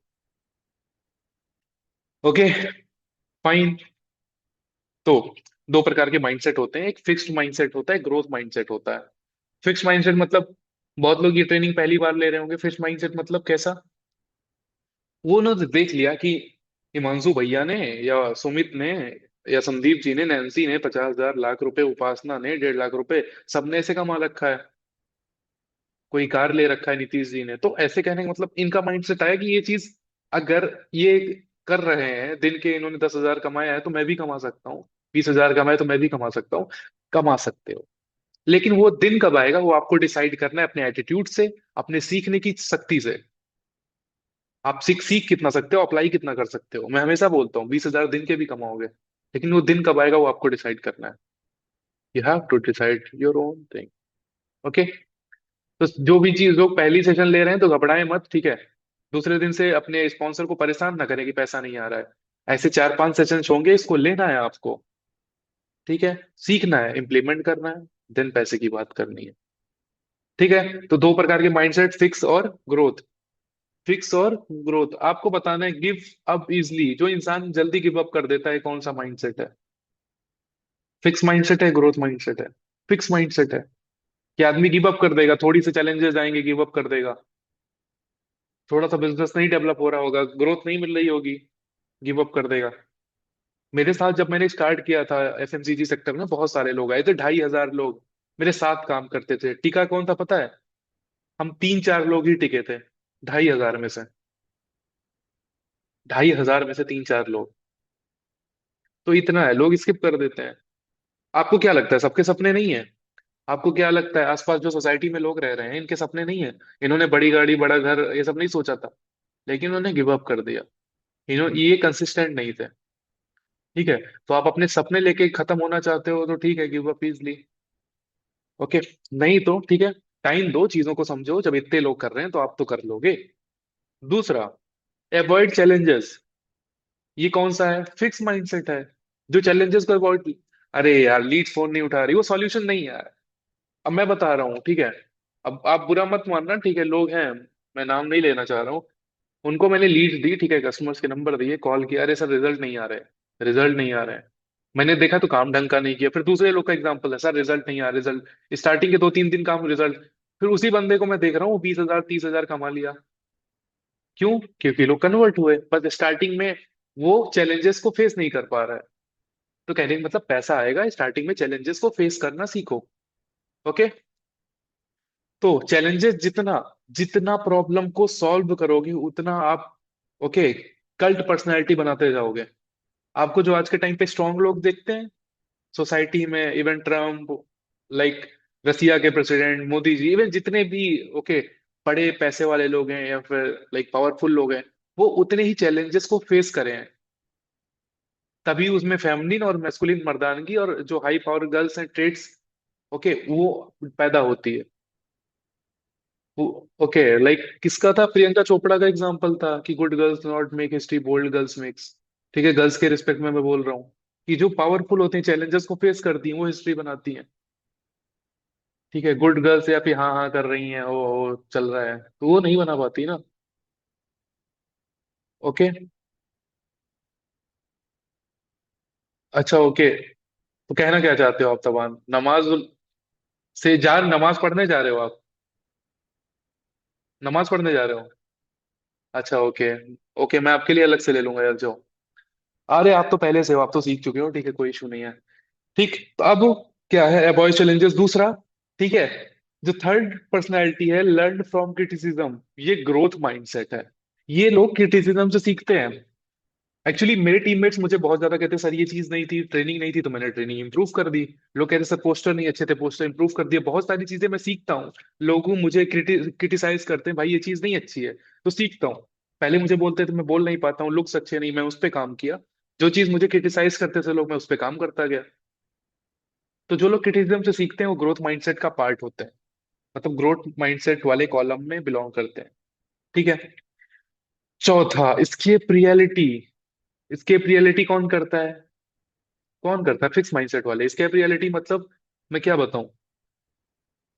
Okay, fine. तो दो प्रकार के माइंडसेट होते हैं, एक फिक्स्ड माइंडसेट होता है, ग्रोथ माइंडसेट होता है। फिक्स्ड माइंडसेट मतलब, बहुत लोग ये ट्रेनिंग पहली बार ले रहे होंगे। फिक्स्ड माइंडसेट मतलब कैसा? वो उन्होंने देख लिया कि हिमांशु भैया ने, या सुमित ने, या संदीप जी ने, नैन्सी ने 50 हजार, लाख रुपए, उपासना ने 1.5 लाख रुपए, सबने ऐसे कमा रखा है। कोई कार ले रखा है नीतीश जी ने। तो ऐसे कहने का मतलब इनका माइंडसेट आया कि ये चीज, अगर ये कर रहे हैं, दिन के इन्होंने 10 हजार कमाया है तो मैं भी कमा सकता हूँ, 20 हजार कमाए तो मैं भी कमा सकता हूँ। कमा सकते हो, लेकिन वो दिन कब आएगा वो आपको डिसाइड करना है, अपने एटीट्यूड से, अपने सीखने की शक्ति से। आप सीख सीख कितना सकते हो, अप्लाई कितना कर सकते हो। मैं हमेशा बोलता हूँ 20 हजार दिन के भी कमाओगे, लेकिन वो दिन कब आएगा वो आपको डिसाइड करना है। You have to decide your own thing. Okay. तो जो भी चीज, लोग पहली सेशन ले रहे हैं तो घबराएं मत, ठीक है। दूसरे दिन से अपने स्पॉन्सर को परेशान ना करें कि पैसा नहीं आ रहा है। ऐसे 4-5 सेशन होंगे, इसको लेना है आपको। ठीक है। सीखना है, इम्प्लीमेंट करना है, देन पैसे की बात करनी है। ठीक है। तो दो प्रकार के माइंडसेट, फिक्स और ग्रोथ। फिक्स और ग्रोथ आपको बताना है। गिव अप इजली, जो इंसान जल्दी गिव अप कर देता है, कौन सा माइंडसेट है? फिक्स माइंडसेट है, ग्रोथ माइंडसेट है? फिक्स माइंडसेट है कि आदमी गिव अप कर देगा, थोड़ी से चैलेंजेस आएंगे गिव अप कर देगा। थोड़ा सा बिजनेस नहीं डेवलप हो रहा होगा, ग्रोथ नहीं मिल रही होगी, गिव अप कर देगा। मेरे साथ जब मैंने स्टार्ट किया था एफएमसीजी सेक्टर में, बहुत सारे लोग आए थे, 2,500 लोग मेरे साथ काम करते थे। टिका कौन था पता है? हम 3-4 लोग ही टिके थे 2,500 में से। 2,500 में से 3-4 लोग। तो इतना है, लोग स्किप कर देते हैं। आपको क्या लगता है सबके सपने नहीं है? आपको क्या लगता है आसपास जो सोसाइटी में लोग रह रहे हैं इनके सपने नहीं है? इन्होंने बड़ी गाड़ी, बड़ा घर, ये सब नहीं सोचा था, लेकिन उन्होंने गिव अप कर दिया। ये कंसिस्टेंट नहीं थे। ठीक है। तो आप अपने सपने लेके खत्म होना चाहते हो तो ठीक है, गिव अप इजली। ओके। नहीं तो ठीक है, टाइम दो, चीजों को समझो। जब इतने लोग कर रहे हैं तो आप तो कर लोगे। दूसरा, अवॉइड चैलेंजेस। ये कौन सा है? फिक्स माइंडसेट है, जो चैलेंजेस को अवॉइड। अरे यार लीड फोन नहीं उठा रही, वो सॉल्यूशन नहीं है। अब मैं बता रहा हूँ, ठीक है। अब आप बुरा मत मानना, ठीक है। लोग हैं, मैं नाम नहीं लेना चाह रहा हूँ, उनको मैंने लीड दी, ठीक है, कस्टमर्स के नंबर दिए, कॉल किया, अरे सर रिजल्ट नहीं आ रहे, रिजल्ट नहीं आ रहे हैं। मैंने देखा तो काम ढंग का नहीं किया। फिर दूसरे लोग का एग्जांपल है, सर रिजल्ट नहीं आ रहा, रिजल्ट स्टार्टिंग के 2-3 दिन काम, रिजल्ट। फिर उसी बंदे को मैं देख रहा हूँ 20 हजार 30 हजार कमा लिया। क्यों? क्योंकि लोग कन्वर्ट हुए, पर स्टार्टिंग में वो चैलेंजेस को फेस नहीं कर पा रहा है। तो कहने का मतलब पैसा आएगा, स्टार्टिंग में चैलेंजेस को फेस करना सीखो। ओके। तो चैलेंजेस जितना जितना प्रॉब्लम को सॉल्व करोगे उतना आप ओके कल्ट पर्सनैलिटी बनाते जाओगे। आपको जो आज के टाइम पे स्ट्रांग लोग देखते हैं सोसाइटी में, इवन ट्रम्प, लाइक रसिया के प्रेसिडेंट मोदी जी, इवन जितने भी ओके बड़े पैसे वाले लोग हैं या फिर लाइक पावरफुल लोग हैं, वो उतने ही चैलेंजेस को फेस करे हैं। तभी उसमें फेमिनिन और मैस्कुलिन मर्दानगी और जो हाई पावर गर्ल्स हैं ट्रेड्स ओके वो पैदा होती है। ओके लाइक किसका था, प्रियंका चोपड़ा का एग्जांपल था कि good girls not make history, bold girls makes. ठीक है, गर्ल्स के रिस्पेक्ट में मैं बोल रहा हूँ कि जो पावरफुल होती हैं चैलेंजेस को फेस करती हैं वो हिस्ट्री बनाती हैं। ठीक है, गुड गर्ल्स या फिर हाँ हाँ कर रही हैं ओ चल रहा है तो वो नहीं बना पाती ना। ओके। अच्छा ओके, तो कहना क्या चाहते हो आप तबान, नमाज से जा नमाज पढ़ने जा रहे हो आप? नमाज पढ़ने जा रहे हो? अच्छा ओके। ओके मैं आपके लिए अलग से ले लूंगा यार जो। अरे आप तो पहले से हो, आप तो सीख चुके हो, ठीक है कोई इशू नहीं है। ठीक, तो अब क्या है अवॉइड चैलेंजेस दूसरा। ठीक है, जो थर्ड पर्सनैलिटी है लर्न फ्रॉम क्रिटिसिज्म, ये ग्रोथ माइंडसेट है। ये लोग क्रिटिसिज्म से सीखते हैं। एक्चुअली मेरे टीममेट्स मुझे बहुत ज्यादा कहते सर ये चीज नहीं थी, ट्रेनिंग नहीं थी, तो मैंने ट्रेनिंग इंप्रूव कर दी। लोग कहते सर पोस्टर नहीं अच्छे थे, पोस्टर इंप्रूव कर दिए। बहुत सारी चीजें मैं सीखता हूँ। लोग मुझे क्रिटिसाइज करते हैं भाई ये चीज नहीं अच्छी है, तो सीखता हूँ। पहले मुझे बोलते थे मैं बोल नहीं पाता हूँ, लुक्स अच्छे नहीं, मैं उस पर काम किया। जो चीज मुझे क्रिटिसाइज करते थे लोग, मैं उस पर काम करता गया। तो जो लोग क्रिटिसिज्म से सीखते हैं वो ग्रोथ माइंडसेट का पार्ट होते हैं, मतलब ग्रोथ माइंडसेट वाले कॉलम में बिलोंग करते हैं। ठीक है। चौथा, स्केप रियलिटी। स्केप रियलिटी कौन करता है? कौन करता है? फिक्स माइंडसेट वाले। स्केप रियलिटी मतलब मैं क्या बताऊं,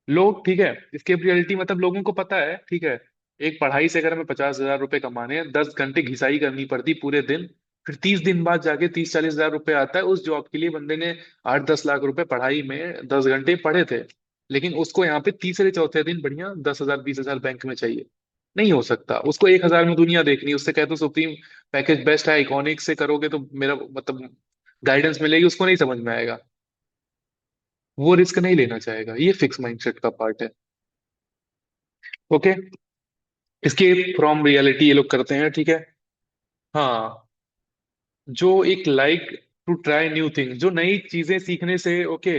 लोग ठीक है, स्केप रियलिटी मतलब लोगों को पता है ठीक है, एक पढ़ाई से अगर हमें 50,000 रुपए कमाने हैं, 10 घंटे घिसाई करनी पड़ती पूरे दिन, फिर 30 दिन बाद जाके 30-40 हजार रुपए आता है। उस जॉब के लिए बंदे ने 8-10 लाख रुपए पढ़ाई में 10 घंटे पढ़े थे, लेकिन उसको यहाँ पे तीसरे चौथे दिन बढ़िया 10,000 20,000 बैंक में चाहिए। नहीं हो सकता, उसको 1,000 में दुनिया देखनी है। उससे कहते सुप्रीम पैकेज बेस्ट है, आइकॉनिक से करोगे तो मेरा मतलब गाइडेंस मिलेगी, उसको नहीं समझ में आएगा। वो रिस्क नहीं लेना चाहेगा। ये फिक्स माइंडसेट का पार्ट है। ओके, एस्केप फ्रॉम रियलिटी ये लोग करते हैं। ठीक है। हाँ, जो एक like to try new thing, जो नई चीजें सीखने से ओके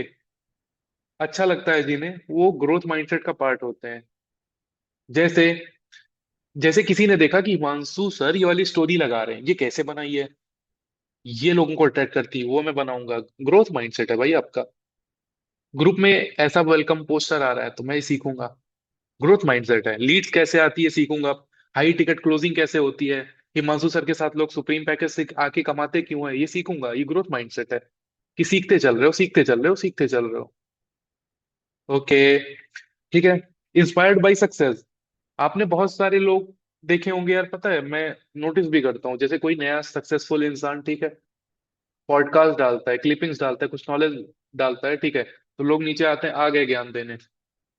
अच्छा लगता है जिन्हें, वो ग्रोथ माइंडसेट का पार्ट होते हैं। जैसे जैसे किसी ने देखा कि हिमांशु सर ये वाली स्टोरी लगा रहे हैं, ये कैसे बनाई है, ये लोगों को अट्रैक्ट करती है, वो मैं बनाऊंगा। ग्रोथ माइंडसेट है भाई आपका। ग्रुप में ऐसा वेलकम पोस्टर आ रहा है तो मैं ये सीखूंगा। ग्रोथ माइंडसेट है। लीड्स कैसे आती है सीखूंगा। हाई टिकट क्लोजिंग कैसे होती है, हिमांशु सर के साथ लोग सुप्रीम पैकेज से आके कमाते क्यों है, ये सीखूंगा। ये ग्रोथ माइंडसेट है कि सीखते चल रहे हो, सीखते चल रहे हो, सीखते चल रहे हो। ओके। ठीक है। इंस्पायर्ड बाई सक्सेस, आपने बहुत सारे लोग देखे होंगे यार, पता है मैं नोटिस भी करता हूँ, जैसे कोई नया सक्सेसफुल इंसान ठीक है पॉडकास्ट डालता है, क्लिपिंग्स डालता है, कुछ नॉलेज डालता है, ठीक है, तो लोग नीचे आते हैं आ गए ज्ञान देने।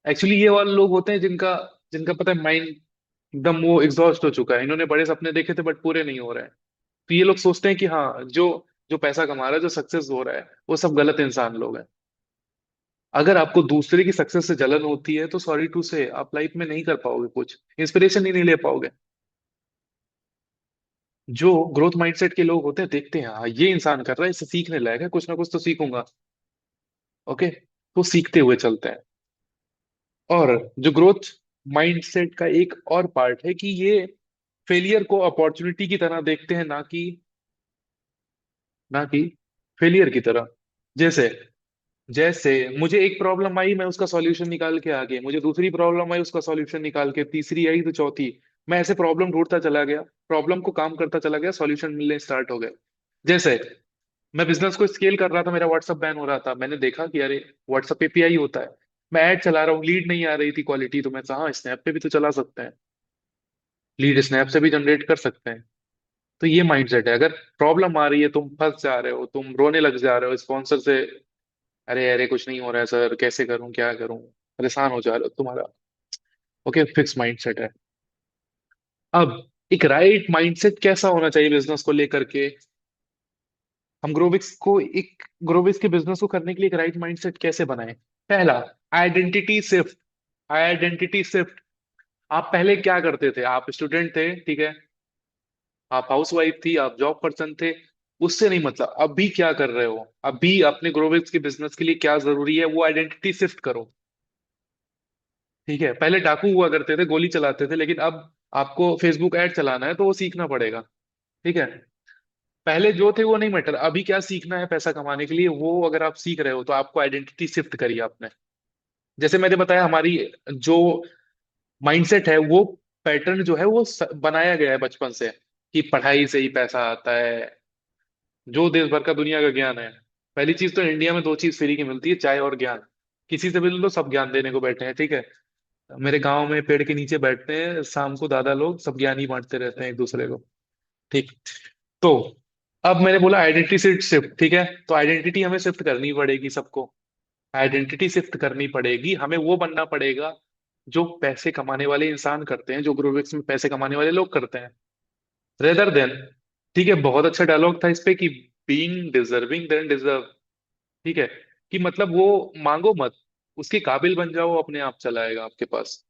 एक्चुअली ये वाले लोग होते हैं जिनका जिनका पता है माइंड एकदम वो एग्जॉस्ट हो चुका है, इन्होंने बड़े सपने देखे थे बट पूरे नहीं हो रहे हैं। तो ये लोग सोचते हैं कि हाँ जो जो पैसा कमा रहा है, जो सक्सेस हो रहा है, वो सब गलत इंसान लोग हैं। अगर आपको दूसरे की सक्सेस से जलन होती है तो सॉरी टू से आप लाइफ में नहीं कर पाओगे, कुछ इंस्पिरेशन ही नहीं ले पाओगे। जो ग्रोथ माइंडसेट के लोग होते हैं देखते हैं हाँ ये इंसान कर रहा है, इससे सीखने लायक है, कुछ ना कुछ तो सीखूंगा। ओके, तो सीखते हुए चलते हैं। और जो ग्रोथ माइंडसेट का एक और पार्ट है कि ये फेलियर को अपॉर्चुनिटी की तरह देखते हैं, ना कि फेलियर की तरह। जैसे जैसे मुझे एक प्रॉब्लम आई, मैं उसका सॉल्यूशन निकाल के आ गया, मुझे दूसरी प्रॉब्लम आई उसका सॉल्यूशन निकाल के, तीसरी आई तो चौथी। मैं ऐसे प्रॉब्लम ढूंढता चला गया, प्रॉब्लम को काम करता चला गया, सॉल्यूशन मिलने स्टार्ट हो गए। जैसे मैं बिजनेस को स्केल कर रहा था, मेरा व्हाट्सअप बैन हो रहा था, मैंने देखा कि अरे व्हाट्सअप एपीआई होता है, मैं ऐड चला रहा हूँ, लीड नहीं आ रही थी क्वालिटी, तो मैं कहा स्नैप पे भी तो चला सकते हैं, लीड स्नैप से भी जनरेट कर सकते हैं। तो ये माइंडसेट है। अगर प्रॉब्लम आ रही है, तुम फंस जा रहे हो, तुम रोने लग जा रहे हो स्पॉन्सर से, अरे अरे कुछ नहीं हो रहा है सर, कैसे करूं क्या करूं, परेशान हो जा रहे हो तुम्हारा। ओके, फिक्स माइंडसेट है। अब एक राइट माइंडसेट कैसा होना चाहिए बिजनेस को लेकर के, हम ग्रोविक्स के बिजनेस को करने के लिए एक राइट माइंडसेट कैसे बनाएं? पहला, आइडेंटिटी शिफ्ट। Identity shift. आप पहले क्या करते थे? आप स्टूडेंट थे, ठीक है, आप हाउसवाइफ थी, आप जॉब पर्सन थे, उससे नहीं मतलब अभी क्या कर रहे हो, अभी अपने ग्रोविक्स के बिजनेस के लिए क्या जरूरी है वो आइडेंटिटी शिफ्ट करो। ठीक है, पहले डाकू हुआ करते थे, गोली चलाते थे, लेकिन अब आपको फेसबुक ऐड चलाना है तो वो सीखना पड़ेगा। ठीक है, पहले जो थे वो नहीं मैटर, अभी क्या सीखना है पैसा कमाने के लिए, वो अगर आप सीख रहे हो तो आपको आइडेंटिटी शिफ्ट करी आपने। जैसे मैंने बताया, हमारी जो माइंडसेट है वो पैटर्न जो है वो बनाया गया है बचपन से कि पढ़ाई से ही पैसा आता है, जो देश भर का दुनिया का ज्ञान है। पहली चीज तो इंडिया में दो चीज फ्री की मिलती है, चाय और ज्ञान। किसी से भी ले लो, सब ज्ञान देने को बैठे हैं। ठीक है, मेरे गांव में पेड़ के नीचे बैठते हैं शाम को दादा लोग, सब ज्ञान ही बांटते रहते हैं एक दूसरे को। ठीक। तो अब मैंने बोला आइडेंटिटी शिफ्ट, ठीक है, तो आइडेंटिटी हमें शिफ्ट करनी पड़ेगी सबको। आइडेंटिटी शिफ्ट करनी पड़ेगी हमें, वो बनना पड़ेगा जो पैसे कमाने वाले इंसान करते हैं, जो ग्रोविक्स में पैसे कमाने वाले लोग करते हैं, रेदर देन। ठीक है, बहुत अच्छा डायलॉग था इस पे कि बीइंग डिजर्विंग देन डिजर्व। ठीक है, कि मतलब वो मांगो मत, उसके काबिल बन जाओ, अपने आप चला आएगा आपके पास।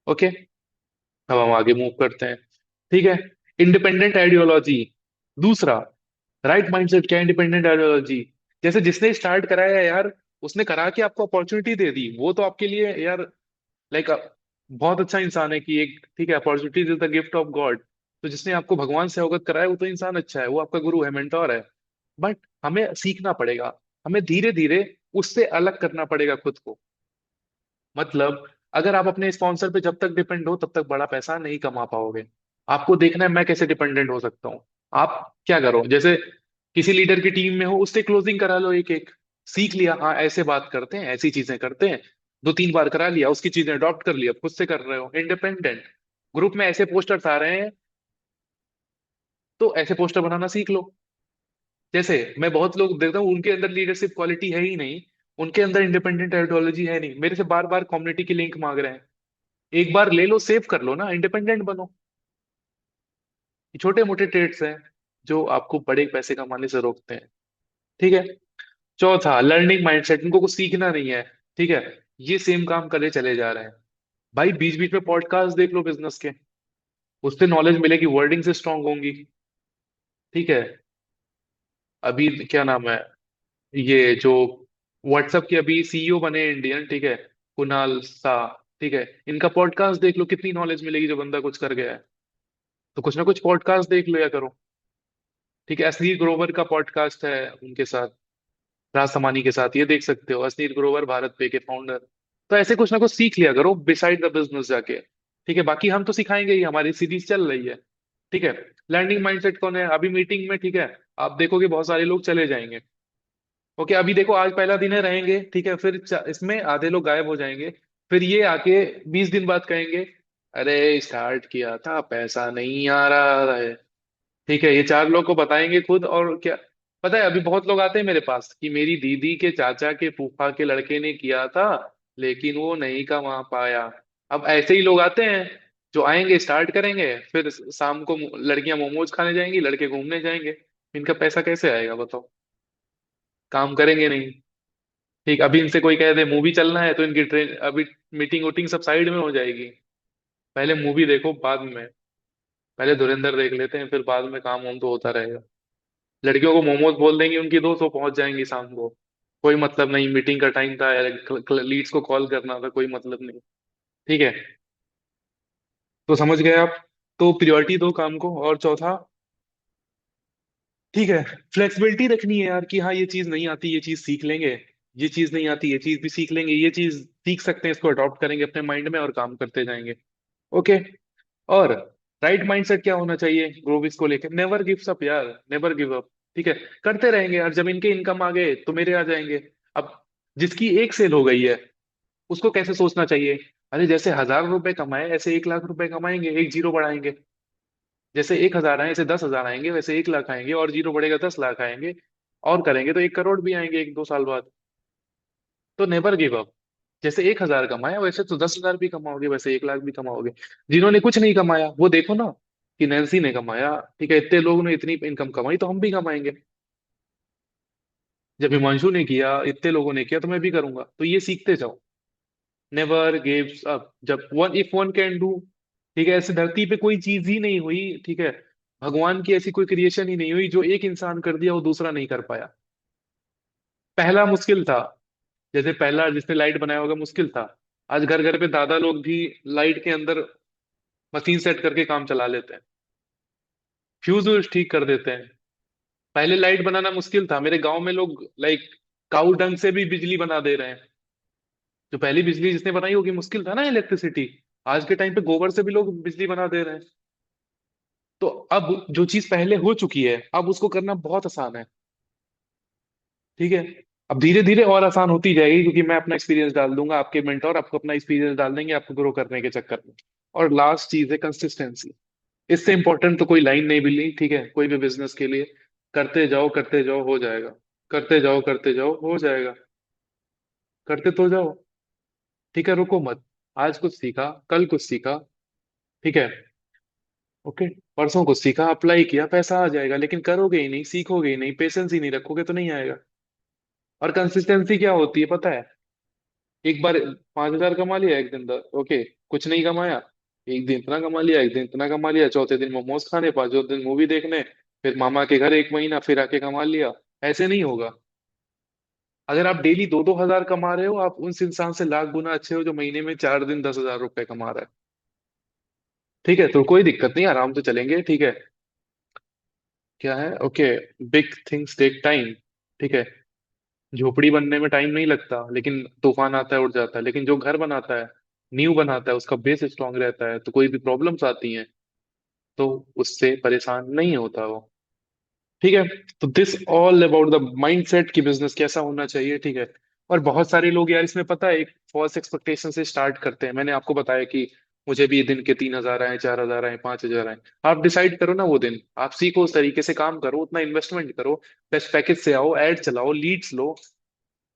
ओके, अब हम आगे मूव करते हैं। ठीक है, इंडिपेंडेंट आइडियोलॉजी। दूसरा, राइट माइंडसेट क्या है? इंडिपेंडेंट आइडियोलॉजी, जैसे जिसने स्टार्ट कराया यार, उसने करा के आपको अपॉर्चुनिटी दे दी, वो तो आपके लिए यार लाइक बहुत अच्छा इंसान है कि एक, ठीक है, opportunity is the gift of God. तो जिसने आपको भगवान से अवगत कराया वो तो इंसान अच्छा है, वो आपका गुरु है, मेंटोर है। बट हमें सीखना पड़ेगा, हमें धीरे धीरे उससे अलग करना पड़ेगा खुद को। मतलब अगर आप अपने स्पॉन्सर पे जब तक डिपेंड हो तब तक बड़ा पैसा नहीं कमा पाओगे। आपको देखना है मैं कैसे डिपेंडेंट हो सकता हूँ। आप क्या करो, जैसे किसी लीडर की टीम में हो, उससे क्लोजिंग करा लो एक एक। सीख लिया, हाँ ऐसे बात करते हैं, ऐसी चीजें करते हैं, दो तीन बार करा लिया, उसकी चीजें अडॉप्ट कर लिया, खुद से कर रहे हो इंडिपेंडेंट। ग्रुप में ऐसे पोस्टर्स आ रहे हैं तो ऐसे पोस्टर बनाना सीख लो। जैसे मैं बहुत लोग देखता हूँ उनके अंदर लीडरशिप क्वालिटी है ही नहीं, उनके अंदर इंडिपेंडेंट आइडियोलॉजी है नहीं, मेरे से बार बार कम्युनिटी की लिंक मांग रहे हैं। एक बार ले लो, सेव कर लो ना, इंडिपेंडेंट बनो। ये छोटे मोटे ट्रेड्स हैं जो आपको बड़े पैसे कमाने से रोकते हैं। ठीक है, चौथा, लर्निंग माइंडसेट, इनको कुछ सीखना नहीं है। ठीक है, ये सेम काम करे चले जा रहे हैं। भाई बीच बीच में पॉडकास्ट देख लो बिजनेस के, उससे नॉलेज मिलेगी, वर्डिंग से स्ट्रांग होंगी। ठीक है, अभी क्या नाम है, ये जो व्हाट्सएप के अभी सीईओ बने इंडियन, ठीक है, कुणाल शाह। ठीक है, इनका पॉडकास्ट देख लो, कितनी नॉलेज मिलेगी, जो बंदा कुछ कर गया है। तो कुछ ना कुछ पॉडकास्ट देख लो या करो। ठीक है, असलीर ग्रोवर का पॉडकास्ट है उनके साथ, राज समानी के साथ, ये देख सकते हो, असलीर ग्रोवर भारत पे के फाउंडर। तो ऐसे कुछ ना कुछ सीख लिया करो बिसाइड द बिजनेस जाके। ठीक है, बाकी हम तो सिखाएंगे ही, हमारी सीरीज चल रही है। ठीक है, लर्निंग माइंडसेट कौन है अभी मीटिंग में? ठीक है, आप देखोगे बहुत सारे लोग चले जाएंगे। ओके, अभी देखो आज पहला दिन है, रहेंगे, ठीक है, फिर इसमें आधे लोग गायब हो जाएंगे। फिर ये आके 20 दिन बाद कहेंगे, अरे स्टार्ट किया था पैसा नहीं आ रहा है। ठीक है, ये चार लोग को बताएंगे खुद, और क्या पता है, अभी बहुत लोग आते हैं मेरे पास कि मेरी दीदी के चाचा के फूफा के लड़के ने किया था लेकिन वो नहीं कमा पाया। अब ऐसे ही लोग आते हैं जो आएंगे, स्टार्ट करेंगे, फिर शाम को लड़कियां मोमोज खाने जाएंगी, लड़के घूमने जाएंगे। इनका पैसा कैसे आएगा बताओ? काम करेंगे नहीं। ठीक, अभी इनसे कोई कह दे मूवी चलना है तो इनकी ट्रेन अभी, मीटिंग वोटिंग सब साइड में हो जाएगी। पहले मूवी देखो, बाद में, पहले धुरंधर देख लेते हैं, फिर बाद में काम वाम तो होता रहेगा। लड़कियों को मोमोज बोल देंगे, उनकी दोस्त, वो पहुंच जाएंगी शाम को। कोई मतलब नहीं, मीटिंग का टाइम था, लीड्स को कॉल करना था, कोई मतलब नहीं। ठीक है, तो समझ गए आप? तो प्रियोरिटी दो काम को। और चौथा, ठीक है, फ्लेक्सिबिलिटी रखनी है यार कि हाँ ये चीज नहीं आती, ये चीज सीख लेंगे, ये चीज नहीं आती, ये चीज भी सीख लेंगे, ये चीज सीख सकते हैं, इसको अडॉप्ट करेंगे अपने माइंड में और काम करते जाएंगे। ओके। और राइट माइंडसेट क्या होना चाहिए ग्रोविस को लेकर? नेवर गिव्स अप यार, नेवर गिव अप। ठीक है, करते रहेंगे यार, जब इनके इनकम आ गए तो मेरे आ जाएंगे। अब जिसकी एक सेल हो गई है उसको कैसे सोचना चाहिए, अरे जैसे 1,000 रुपए कमाए ऐसे 1 लाख रुपए कमाएंगे, एक जीरो बढ़ाएंगे। जैसे 1,000 आए ऐसे 10,000 आएंगे, वैसे 1 लाख आएंगे, और जीरो बढ़ेगा 10 लाख आएंगे। और करेंगे तो 1 करोड़ भी आएंगे 1-2 साल बाद। तो नेवर गिव अप। जैसे 1,000 कमाया वैसे तो 10,000 भी कमाओगे, वैसे 1 लाख भी कमाओगे। जिन्होंने कुछ नहीं कमाया वो देखो ना, कि नैन्सी ने कमाया, ठीक है, इतने लोगों ने इतनी इनकम कमाई तो हम भी कमाएंगे। जब हिमांशु ने किया, इतने लोगों ने किया, तो मैं भी करूंगा। तो ये सीखते जाओ। Never gives up. जब one if one can do, ठीक है, ऐसे धरती पे कोई चीज ही नहीं हुई, ठीक है, भगवान की ऐसी कोई क्रिएशन ही नहीं हुई जो एक इंसान कर दिया वो दूसरा नहीं कर पाया। पहला मुश्किल था, जैसे पहला जिसने लाइट बनाया होगा मुश्किल था, आज घर घर पे दादा लोग भी लाइट के अंदर मशीन सेट करके काम चला लेते हैं, फ्यूज व्यूज ठीक कर देते हैं। पहले लाइट बनाना मुश्किल था, मेरे गांव में लोग लाइक काऊ डंग से भी बिजली बना दे रहे हैं। जो पहली बिजली जिसने बनाई होगी, मुश्किल था ना इलेक्ट्रिसिटी। आज के टाइम पे गोबर से भी लोग बिजली बना दे रहे हैं। तो अब जो चीज पहले हो चुकी है अब उसको करना बहुत आसान है, ठीक है। अब धीरे धीरे और आसान होती जाएगी, क्योंकि मैं अपना एक्सपीरियंस डाल दूंगा, आपके मेंटोर आपको अपना एक्सपीरियंस डाल देंगे आपको ग्रो करने के चक्कर में। और लास्ट चीज है कंसिस्टेंसी। इससे इंपॉर्टेंट तो कोई लाइन नहीं मिली, ठीक है, कोई भी बिजनेस के लिए। करते जाओ हो जाएगा। करते जाओ हो जाएगा। करते तो जाओ, ठीक है, रुको मत। आज कुछ सीखा, कल कुछ सीखा, ठीक है, ओके, परसों कुछ सीखा, अप्लाई किया, पैसा आ जाएगा। लेकिन करोगे ही नहीं, सीखोगे ही नहीं, पेशेंस ही नहीं रखोगे तो नहीं आएगा। और कंसिस्टेंसी क्या होती है पता है? एक बार 5,000 कमा लिया एक दिन, ओके, कुछ नहीं कमाया, एक दिन इतना कमा लिया, एक दिन इतना कमा लिया, चौथे दिन मोमोज खाने, पांचवें दिन मूवी देखने, फिर मामा के घर एक महीना, फिर आके कमा लिया। ऐसे नहीं होगा। अगर आप डेली 2-2 हजार कमा रहे हो, आप उस इंसान से लाख गुना अच्छे हो जो महीने में 4 दिन 10,000 रुपए कमा रहा है। ठीक है, तो कोई दिक्कत नहीं, आराम से चलेंगे, ठीक है। क्या है, okay, big things take time, ठीक है। झोपड़ी बनने में टाइम नहीं लगता, लेकिन तूफान आता है उड़ जाता है। लेकिन जो घर बनाता है, नींव बनाता है, उसका बेस स्ट्रांग रहता है, तो कोई भी प्रॉब्लम्स आती हैं तो उससे परेशान नहीं होता वो, ठीक है। तो this all about the mindset की बिजनेस कैसा होना चाहिए, ठीक है। और बहुत सारे लोग यार इसमें पता है एक फॉल्स एक्सपेक्टेशन से स्टार्ट करते हैं। मैंने आपको बताया कि मुझे भी दिन के 3,000 आए, 4,000 आए, 5,000 आए। आप डिसाइड करो ना वो दिन, आप सीखो, उस तरीके से काम करो, उतना इन्वेस्टमेंट करो, बेस्ट पैकेज से आओ, ऐड चलाओ, लीड्स लो।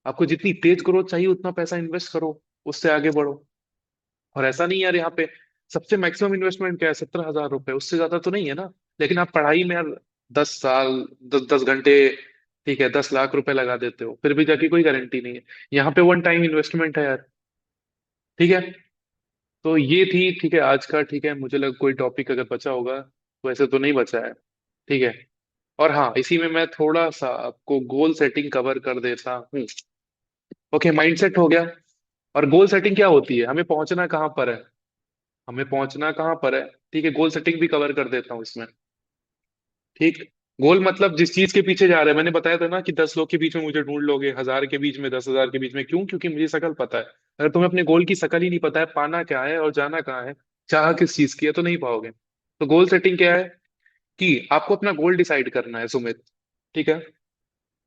आपको जितनी तेज ग्रोथ चाहिए उतना पैसा इन्वेस्ट करो, उससे आगे बढ़ो। और ऐसा नहीं यार, यहाँ पे सबसे मैक्सिमम इन्वेस्टमेंट क्या है? 17,000 रुपए, उससे ज्यादा तो नहीं है ना। लेकिन आप पढ़ाई में यार 10 साल, 10-10 घंटे, ठीक है, 10 लाख रुपए लगा देते हो, फिर भी जाके कोई गारंटी नहीं है। यहाँ पे वन टाइम इन्वेस्टमेंट है यार, ठीक है। तो ये थी, ठीक है, आज का, ठीक है। मुझे लगा कोई टॉपिक अगर बचा होगा, वैसे तो नहीं बचा है, ठीक है। और हाँ, इसी में मैं थोड़ा सा आपको गोल सेटिंग कवर कर देता हूँ। ओके, माइंडसेट हो गया। और गोल सेटिंग क्या होती है, हमें पहुंचना कहाँ पर है, हमें पहुंचना कहाँ पर है, ठीक है, गोल सेटिंग भी कवर कर देता हूँ इसमें, ठीक। गोल मतलब जिस चीज के पीछे जा रहे हैं, मैंने बताया था ना कि 10 लोग के बीच में मुझे ढूंढ लोगे, 1,000 के बीच में, 10,000 के बीच में, क्यों? क्योंकि मुझे शकल पता है। अगर तुम्हें अपने गोल की शकल ही नहीं पता है, पाना क्या है और जाना कहाँ है, चाह किस चीज की है, तो नहीं पाओगे। तो गोल सेटिंग क्या है कि आपको अपना गोल डिसाइड करना है सुमित, ठीक है।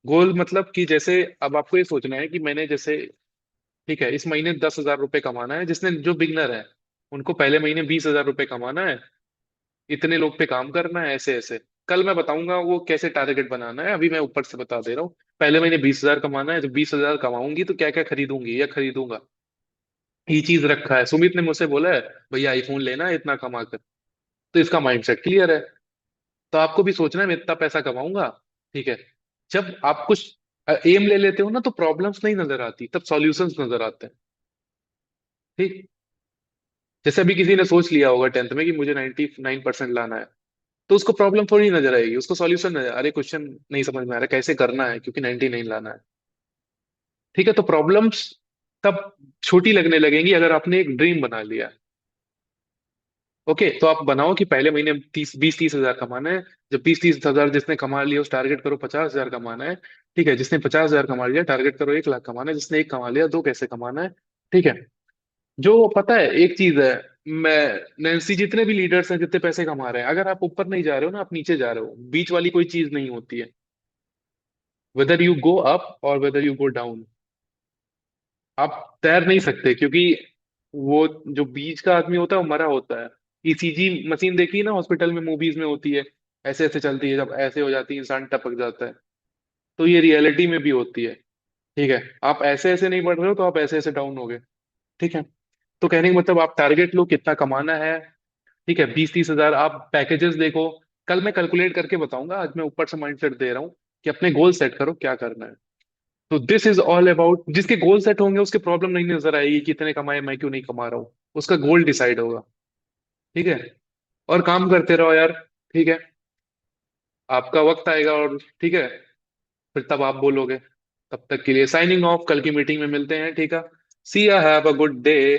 गोल मतलब कि जैसे अब आपको ये सोचना है कि मैंने जैसे, ठीक है, इस महीने 10,000 रुपए कमाना है। जिसने जो बिगनर है उनको पहले महीने 20,000 रुपए कमाना है, इतने लोग पे काम करना है, ऐसे ऐसे। कल मैं बताऊंगा वो कैसे टारगेट बनाना है, अभी मैं ऊपर से बता दे रहा हूँ। पहले महीने 20,000 कमाना है, जब 20,000 कमाऊंगी तो क्या क्या खरीदूंगी या खरीदूंगा, ये चीज रखा है। सुमित ने मुझसे बोला है भैया आईफोन लेना है इतना कमा कर, तो इसका माइंडसेट क्लियर है। तो आपको भी सोचना है मैं इतना पैसा कमाऊंगा, ठीक है। जब आप कुछ एम ले लेते हो ना, तो प्रॉब्लम्स नहीं नजर आती, तब सॉल्यूशंस नजर आते हैं, ठीक। जैसे अभी किसी ने सोच लिया होगा 10th में कि मुझे 99% लाना है, तो उसको प्रॉब्लम थोड़ी नजर आएगी, उसको सॉल्यूशन नजर, अरे क्वेश्चन नहीं समझ में आ रहा कैसे करना है, क्योंकि 99 लाना है, ठीक है। तो प्रॉब्लम्स तब छोटी लगने लगेंगी अगर आपने एक ड्रीम बना लिया। ओके, तो आप बनाओ कि पहले महीने 20-30 हजार कमाना है। जब 20-30 हजार जिसने कमा लिया उस टारगेट करो 50,000 कमाना है, ठीक है। जिसने 50,000 कमा लिया टारगेट करो 1 लाख कमाना है। जिसने एक कमा लिया दो कैसे कमाना है, ठीक है। जो पता है एक चीज है, मैं नैन्सी, जितने भी लीडर्स हैं जितने पैसे कमा रहे हैं, अगर आप ऊपर नहीं जा रहे हो ना, आप नीचे जा रहे हो, बीच वाली कोई चीज नहीं होती है। वेदर यू गो अप और वेदर यू गो डाउन, आप तैर नहीं सकते, क्योंकि वो जो बीच का आदमी होता है वो मरा होता है। ईसीजी मशीन देखी है ना, हॉस्पिटल में, मूवीज में होती है, ऐसे ऐसे चलती है, जब ऐसे हो जाती है इंसान टपक जाता है। तो ये रियलिटी में भी होती है, ठीक है। आप ऐसे ऐसे नहीं बढ़ रहे हो तो आप ऐसे ऐसे डाउन हो गए, ठीक है। तो कहने का मतलब आप टारगेट लो कितना कमाना है, ठीक है। 20-30 हजार आप पैकेजेस देखो। कल मैं कैलकुलेट करके बताऊंगा, आज मैं ऊपर से माइंडसेट दे रहा हूँ कि अपने गोल सेट करो क्या करना है। तो दिस इज ऑल अबाउट, जिसके गोल सेट होंगे उसके प्रॉब्लम नहीं नजर आएगी कि इतने कमाए मैं क्यों नहीं कमा रहा हूँ। उसका गोल डिसाइड होगा। ठीक है। और काम करते रहो यार। ठीक है। आपका वक्त आएगा और ठीक है, फिर तब आप बोलोगे। तब तक के लिए साइनिंग ऑफ, कल की मीटिंग में मिलते हैं, ठीक है। सी या, हैव अ गुड डे।